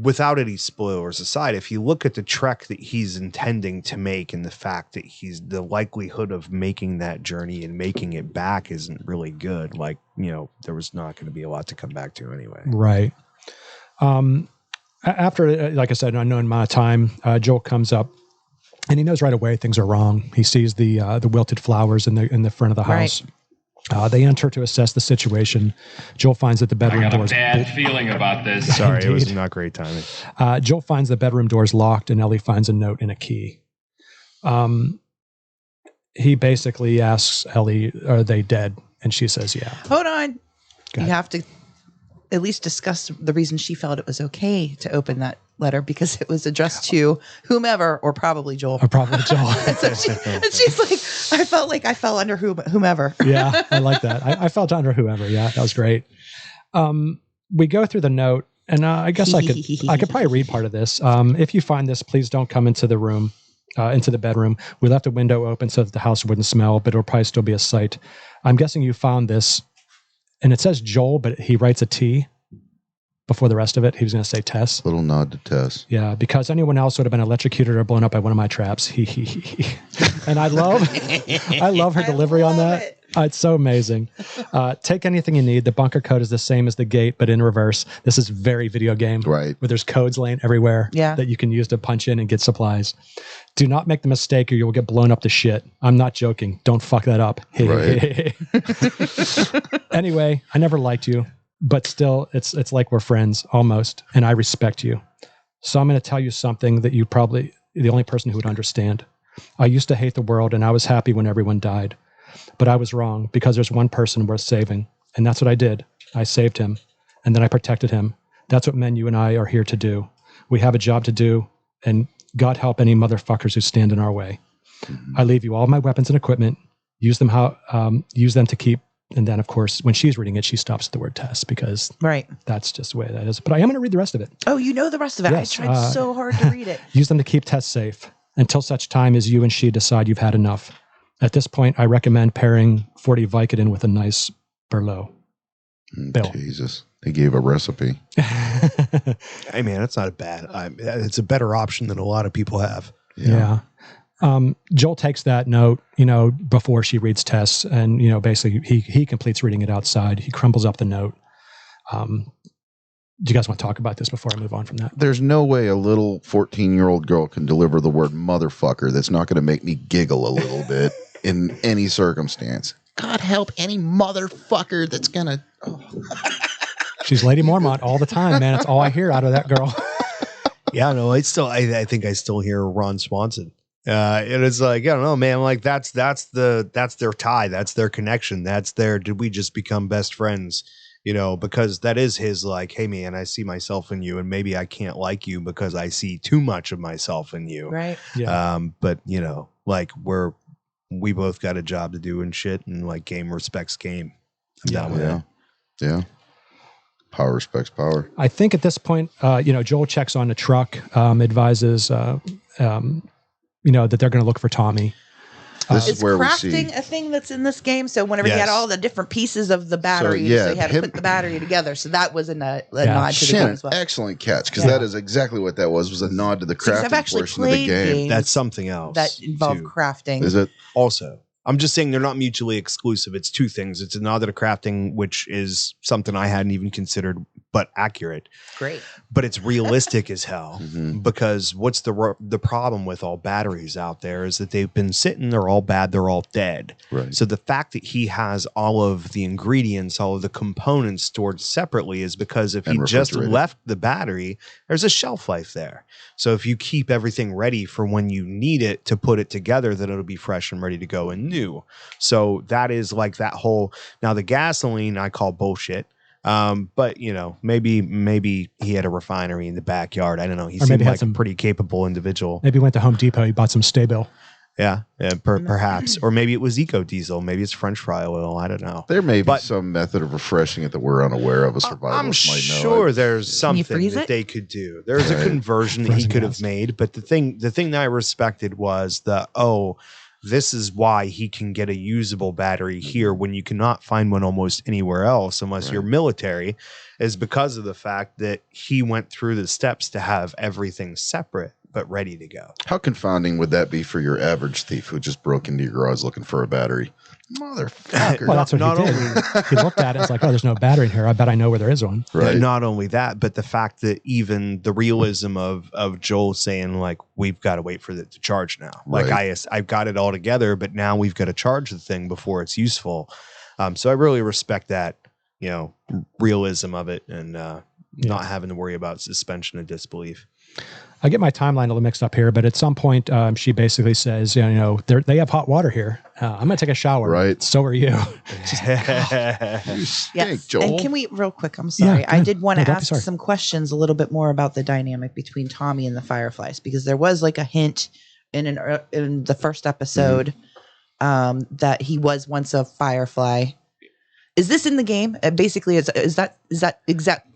without any spoilers aside, if you look at the trek that he's intending to make and the fact that the likelihood of making that journey and making it back isn't really good, like, there was not going to be a lot to come back to anyway. Right. After, like I said, an unknown amount of time, Joel comes up and he knows right away things are wrong. He sees the wilted flowers in the front of the house. Right. They enter to assess the situation. Joel finds that the bedroom I got a doors. bad feeling about this. Sorry, it was Indeed. not great timing. Joel finds the bedroom doors locked, and Ellie finds a note and a key. He basically asks Ellie, "Are they dead?" And she says, "Yeah." Hold on. Go You ahead. have to at least discuss the reason she felt it was okay to open that letter, because it was addressed to whomever, or probably Joel. Or probably Joel. So she's like, I felt like I fell under whomever. Yeah, I like that. I felt under whoever. Yeah, that was great. We go through the note, and I guess I could probably read part of this. If you find this, please don't come into the room, into the bedroom. We left a window open so that the house wouldn't smell, but it'll probably still be a sight. I'm guessing you found this, and it says Joel, but he writes a T before the rest of it. He was going to say Tess. Little nod to Tess. Yeah, because anyone else would have been electrocuted or blown up by one of my traps. And I love her delivery on love that. it. It's so amazing. Take anything you need. The bunker code is the same as the gate, but in reverse. This is very video game. Right. Where there's codes laying everywhere that you can use to punch in and get supplies. Do not make the mistake or you will get blown up to shit. I'm not joking. Don't fuck that up. Right. Anyway, I never liked you, but still, it's like we're friends almost, and I respect you. So I'm going to tell you something that you probably the only person who would understand. I used to hate the world, and I was happy when everyone died. But I was wrong, because there's one person worth saving. And that's what I did. I saved him. And then I protected him. That's what men you and I are here to do. We have a job to do, and God help any motherfuckers who stand in our way. I leave you all my weapons and equipment. Use them to keep. And then, of course, when she's reading it, she stops at the word test because that's just the way that is. But I am going to read the rest of it. Oh, you know the rest of it. Yes, I tried so hard to read it. Use them to keep Tess safe until such time as you and she decide you've had enough. At this point, I recommend pairing 40 Vicodin with a nice Berlot. Bill. Jesus. They gave a recipe. Hey, man, it's not a bad. It's a better option than a lot of people have. Yeah. Joel takes that note, before she reads Tess, and basically he completes reading it outside. He crumbles up the note. Do you guys want to talk about this before I move on from that? There's no way a little 14-year-old girl can deliver the word motherfucker that's not going to make me giggle a little bit in any circumstance. God help any motherfucker that's going to... She's Lady Mormont all the time, man. That's all I hear out of that girl. Yeah, no, I think I still hear Ron Swanson. And it's like, I don't know, man. Like that's their tie. That's their connection. Did we just become best friends? Because that is his like, hey man, I see myself in you and maybe I can't like you because I see too much of myself in you. Right. Yeah. But like we both got a job to do and shit, and like game respects game. I'm down with it. Yeah. Power respects power. I think at this point, Joel checks on the truck, advises, that they're going to look for Tommy. This Is is where we crafting see a thing that's in this game? So whenever you had all the different pieces of the battery, so you had to put the battery together. So that was a nod to the game as well. Excellent catch, because that is exactly what that was a nod to the crafting I've actually portion of the game. games That's something else that involve crafting. Is it? Also, I'm just saying they're not mutually exclusive. It's two things. It's a nod to crafting, which is something I hadn't even considered, but accurate. Great. But it's realistic as hell, because what's the problem with all batteries out there is that they've been sitting, they're all bad, they're all dead. Right. So the fact that he has all of the ingredients, all of the components stored separately is because if he just left the battery, there's a shelf life there. So if you keep everything ready for when you need it to put it together, then it'll be fresh and ready to go and new. So that is like that whole, now the gasoline I call bullshit. But maybe he had a refinery in the backyard. I don't know. He seemed like a pretty capable individual. Maybe he went to Home Depot. He bought some Stabil. Yeah, perhaps. Or maybe it was Eco Diesel. Maybe it's French fry oil. I don't know. There may be some method of refreshing it that we're unaware of. A survivalist I'm might know. Sure there's something that they could do. There's a conversion that he could have made. But the thing that I respected was this is why he can get a usable battery here when you cannot find one almost anywhere else unless you're military, is because of the fact that he went through the steps to have everything separate but ready to go. How confounding would that be for your average thief who just broke into your garage looking for a battery? Motherfucker. Well, that's what he did. He looked at it. It's like, oh, there's no battery in here. I bet I know where there is one. Right. Not only that, but the fact that even the realism of Joel saying, like, we've got to wait for it to charge now. Like, I've got it all together, but now we've got to charge the thing before it's useful. So I really respect that, realism of it, and not having to worry about suspension of disbelief. I get my timeline a little mixed up here, but at some point she basically says, they have hot water here. I'm going to take a shower. Right. So are you. You stink, Joel. And can we, real quick, I'm sorry. Yeah, I did want to don't be ask sorry. some questions a little bit more about the dynamic between Tommy and the Fireflies, because there was like a hint in the first episode that he was once a Firefly. Is this in the game? Basically, is that exact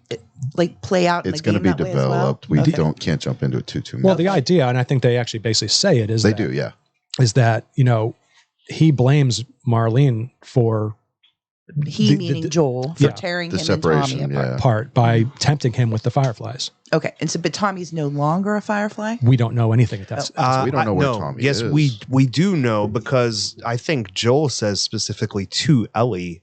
like play out? It's going to be developed. We can't jump into it too much. Well, the idea, and I think they actually basically say it, is is that he blames Marlene for meaning Joel for tearing the him and Tommy apart by tempting him with the Fireflies. Okay, and so but Tommy's no longer a Firefly. We don't know anything at that. We don't know where Tommy is. Yes, we do know, because I think Joel says specifically to Ellie.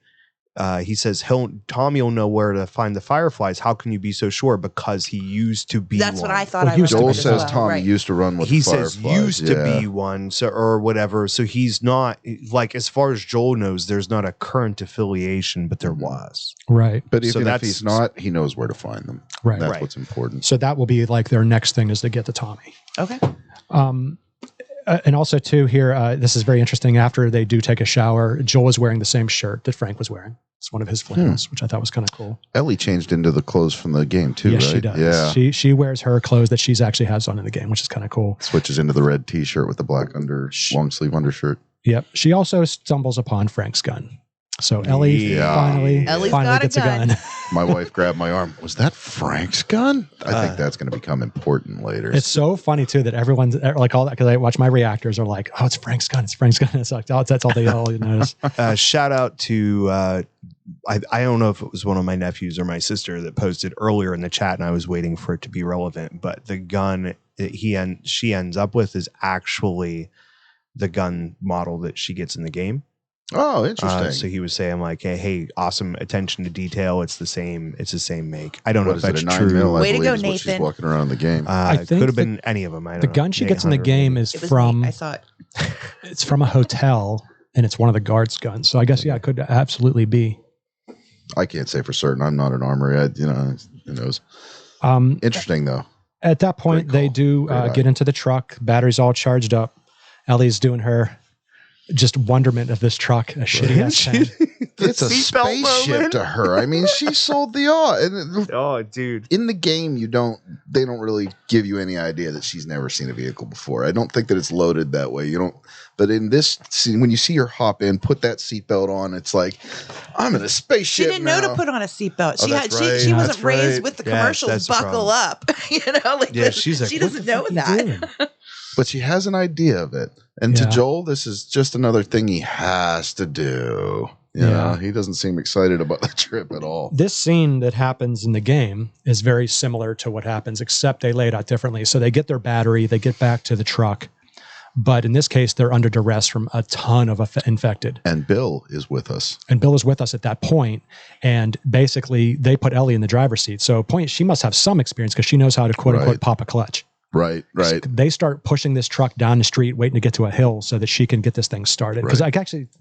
He says Tommy will know where to find the Fireflies. How can you be so sure? Because he used to be. That's one. what I thought. Joel says Tommy used to run with. He the Fireflies. says used to be one, so or whatever. So he's not, like, as far as Joel knows, there's not a current affiliation, but there was. Right. But even if he's not, he knows where to find them. Right. That's what's important. So that will be like their next thing, is to get to Tommy. Okay. And also, too, here, this is very interesting. After they do take a shower, Joel is wearing the same shirt that Frank was wearing. It's one of his flannels, which I thought was kind of cool. Ellie changed into the clothes from the game, too, yes, right? She does. Yeah. She wears her clothes that she's actually has on in the game, which is kind of cool. Switches into the red T-shirt with the black long sleeve undershirt. Yep. She also stumbles upon Frank's gun. So Ellie finally gets a gun. My wife grabbed my arm. Was that Frank's gun? I think that's going to become important later. It's so funny too that everyone's like all that because I watch my reactors are like, oh, it's Frank's gun. It's Frank's gun. It's like, oh, that's all they all notice. Shout out to I don't know if it was one of my nephews or my sister that posted earlier in the chat, and I was waiting for it to be relevant. But the gun that she ends up with is actually the gun model that she gets in the game. Oh, interesting. So he was saying like, hey, awesome attention to detail. It's the same make. I don't know if that's true. 9mm, Way to go, is what she's Nathan. walking around in the game. I It think could have been any of them. I don't the know. gun she gets in the game is It was from. neat. I saw it. It's from a hotel, and it's one of the guards' guns. So I guess it could absolutely be. I can't say for certain. I'm not an armorer. Who knows? Interesting though. At that point, Great call. they do Great get eye. into the truck. Battery's all charged up. Ellie's doing her just wonderment of this truck, a shitty ass thing. It's a seatbelt spaceship moment. to her. I mean, she sold the awe. Oh, dude. In the game, they don't really give you any idea that she's never seen a vehicle before. I don't think that it's loaded that way. But in this scene, when you see her hop in, put that seatbelt on, it's like, I'm in a spaceship. She didn't know to put on a seatbelt. Oh, She that's right. she wasn't That's raised right. with the Yes, commercials. that's the Buckle up, she's like, she what doesn't the know fuck are that. you doing? But she has an idea of it. And to Yeah. Joel, this is just another thing he has to do. You know, he doesn't seem excited about the trip at all. This scene that happens in the game is very similar to what happens, except they lay it out differently. So they get their battery, they get back to the truck. But in this case, they're under duress from a ton of infected. And Bill is with us. And Bill is with us at that point. And basically, they put Ellie in the driver's seat. So she must have some experience because she knows how to quote unquote Right. pop a clutch. Right. They start pushing this truck down the street, waiting to get to a hill so that she can get this thing started. Because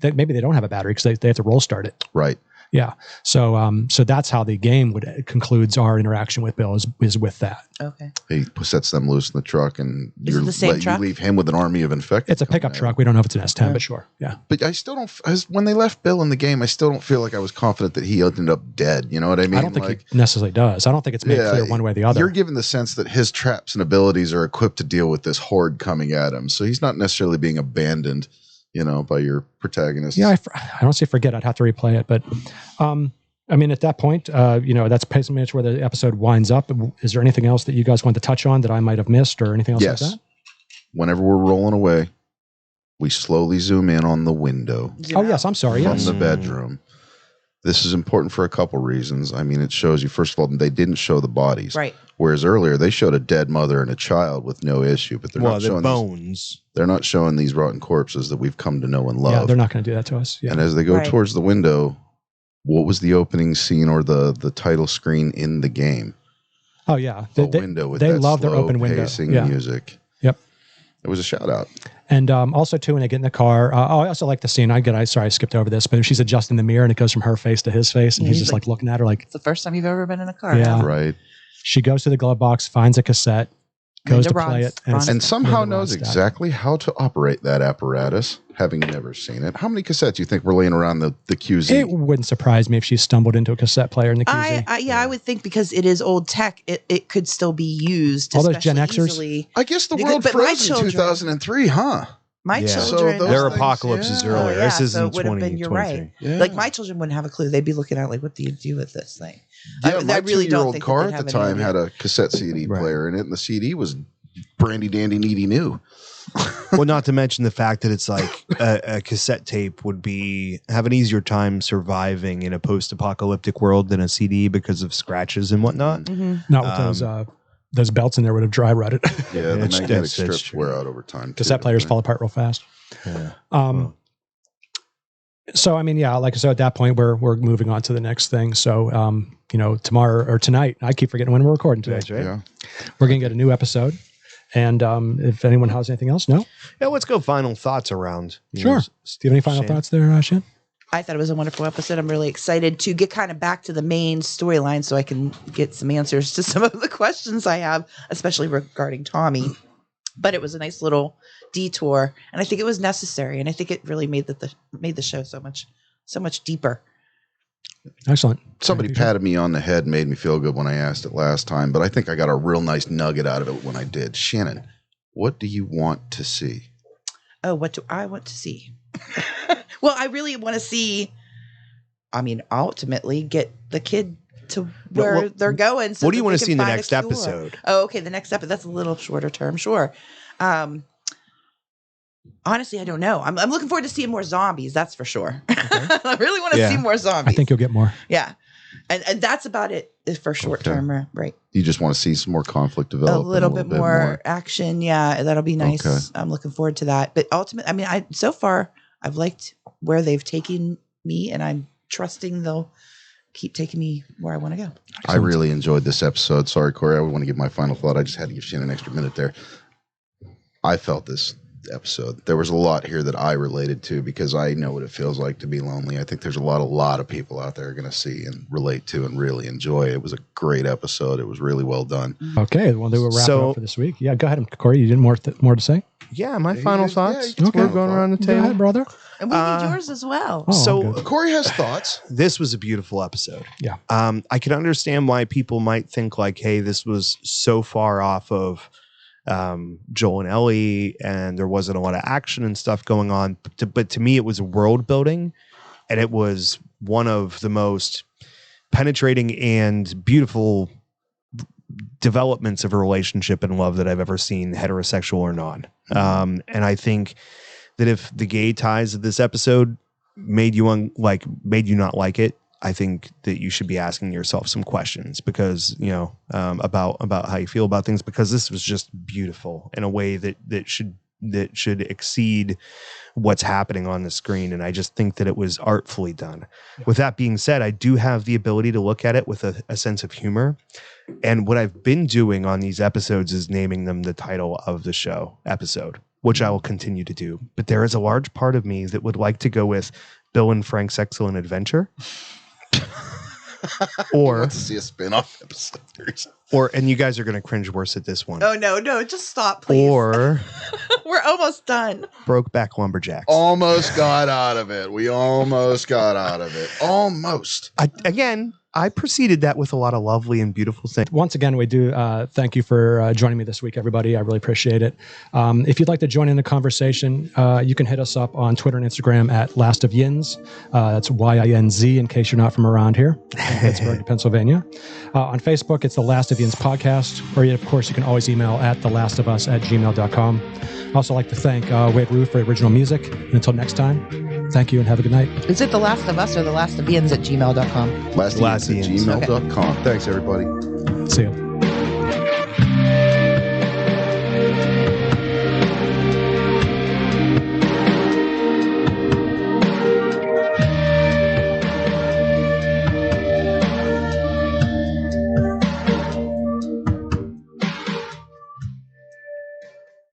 maybe they don't have a battery because they have to roll start it. Right. Yeah. So that's how the game concludes our interaction with Bill is with that. Okay. He sets them loose in the truck, and Is it the same truck? you leave him with an army of infected. It's a pickup truck. We don't know if it's an S10, but sure. Yeah. But I still don't. When they left Bill in the game, I still don't feel like I was confident that he ended up dead. You know what I mean? I don't think he necessarily does. I don't think it's made clear one way or the other. You're given the sense that his traps and abilities are equipped to deal with this horde coming at him, so he's not necessarily being abandoned, by your protagonist. Yeah, I don't say forget. I'd have to replay it, but I mean, at that point, that's pretty much where the episode winds up. Is there anything else that you guys want to touch on that I might have missed, or anything else like that? Whenever we're rolling away, we slowly zoom in on the window Yes, I'm sorry. from Yes. the bedroom. This is important for a couple reasons. I mean, it shows you, first of all, they didn't show the bodies. Right. Whereas earlier, they showed a dead mother and a child with no issue, but they're not showing bones. They're not showing these rotten corpses that we've come to know and love. Yeah, they're not going to do that to us. Yeah. And as they go Right. towards the window, what was the opening scene or the title screen in the game? Oh yeah, The window with they that love their slow open window. pacing Yeah. music. Yep. It was a shout out. And also too, when they get in the car, I also like the scene. Sorry, I skipped over this, but she's adjusting the mirror and it goes from her face to his face, and Yeah, he's he's just like looking at her like. It's the first time you've ever been in a car. Yeah. huh? Right. She goes to the glove box, finds a cassette, goes Linda to play Ron's- it, and, Ron's- And somehow Linda knows Ronstadt. exactly how to operate that apparatus, having never seen it. How many cassettes do you think were laying around the QZ? it wouldn't surprise me if she stumbled into a cassette player in the QZ. I would think because it is old tech, it could still be used. All those Gen especially Xers? easily. I guess the Because- world but my froze in children- 2003, huh? My Yeah. So children. those Their things, apocalypse is yeah. earlier. Oh, yeah, This so isn't it would have been. You're 2023. right. Yeah. Like my children wouldn't have a clue. They'd be looking at like, what do you do with this thing? Yeah, I my really don't two-year-old think that car they'd at the have any time had a cassette CD Right. player in it, and the CD was brandy dandy needy new. Well, not to mention the fact that it's like a cassette tape would have an easier time surviving in a post-apocalyptic world than a CD because of scratches and whatnot. Mm-hmm. Not with those belts in there would have dry rotted. Yeah, the That's- magnetic that's strips true. wear out over time. Cassette too, players don't fall apart real fast. Yeah. So I mean, yeah, like so at that point we're moving on to the next thing. So tomorrow or tonight, I keep forgetting when we're recording today. That's they? right. Yeah. We're gonna get a new episode. And if anyone has anything else, no? Yeah, let's go final thoughts around. Sure. Do you have any final Shane? thoughts there, Shan? I thought it was a wonderful episode. I'm really excited to get kind of back to the main storyline so I can get some answers to some of the questions I have, especially regarding Tommy. but it was a nice little detour, and I think it was necessary, and I think it really made the show so much deeper. Excellent. Somebody patted me on the head and made me feel good when I asked it last time, but I think I got a real nice nugget out of it when I did. Shannon, what do you want to see? Oh, what do I want to see? Well, I really want to see, ultimately get the kid to where they're going. So what do you want to see in the find a next cure. episode? Oh, okay. The next episode, that's a little shorter term. Sure. Honestly, I don't know. I'm looking forward to seeing more zombies. That's for sure. Okay. I really want to see more zombies. I think you'll get more. Yeah. And that's about it for short term, right? You just want to see some more conflict develop. A little bit more action. Yeah, that'll be nice. Okay. I'm looking forward to that. But ultimately, so far, I've liked where they've taken me, and I'm trusting they'll keep taking me where I want to go. I really enjoyed this episode. Sorry, Corey, I would want to give my final thought. I just had to give Shannon an extra minute there. I felt this episode. There was a lot here that I related to because I know what it feels like to be lonely. I think there's a lot of people out there are going to see and relate to and really enjoy. It was a great episode. It was really well done. Okay, well, they were wrapping up for this week. Yeah, go ahead, Corey. You didn't more to say? Yeah, my final thoughts. Okay. We're going around the table. Go ahead, brother. And we need yours as well. So Corey has thoughts. This was a beautiful episode. Yeah. I can understand why people might think like, hey, this was so far off of Joel and Ellie, and there wasn't a lot of action and stuff going on. But to me, it was world building, and it was one of the most penetrating and beautiful developments of a relationship and love that I've ever seen, heterosexual or non. And I think that if the gay ties of this episode made you not like it, I think that you should be asking yourself some questions because, about how you feel about things, because this was just beautiful in a way that should exceed what's happening on the screen. And I just think that it was artfully done. Yeah. With that being said, I do have the ability to look at it with a sense of humor. And what I've been doing on these episodes is naming them the title of the show episode, which I will continue to do. But there is a large part of me that would like to go with Bill and Frank's Excellent Adventure. Or to see a spin-off episode. And you guys are going to cringe worse at this one. Oh, no, just stop, please. Or we're almost done. Brokeback Lumberjacks. Almost got out of it. We almost got out of it. Almost. I preceded that with a lot of lovely and beautiful things. Once again, we do thank you for joining me this week, everybody. I really appreciate it. If you'd like to join in the conversation, you can hit us up on Twitter and Instagram at Last of Yinz. That's YINZ in case you're not from around here in Pittsburgh, Pennsylvania. On Facebook, it's the Last of Yinz podcast. Or, of course, you can always email at thelastofus@gmail.com. I'd also like to thank Wade Rue for original music. And until next time, thank you and have a good night. Is it The Last of Us or The Last of Yinz at gmail.com? Last of Yinz at gmail.com. Okay. Thanks, everybody. See you.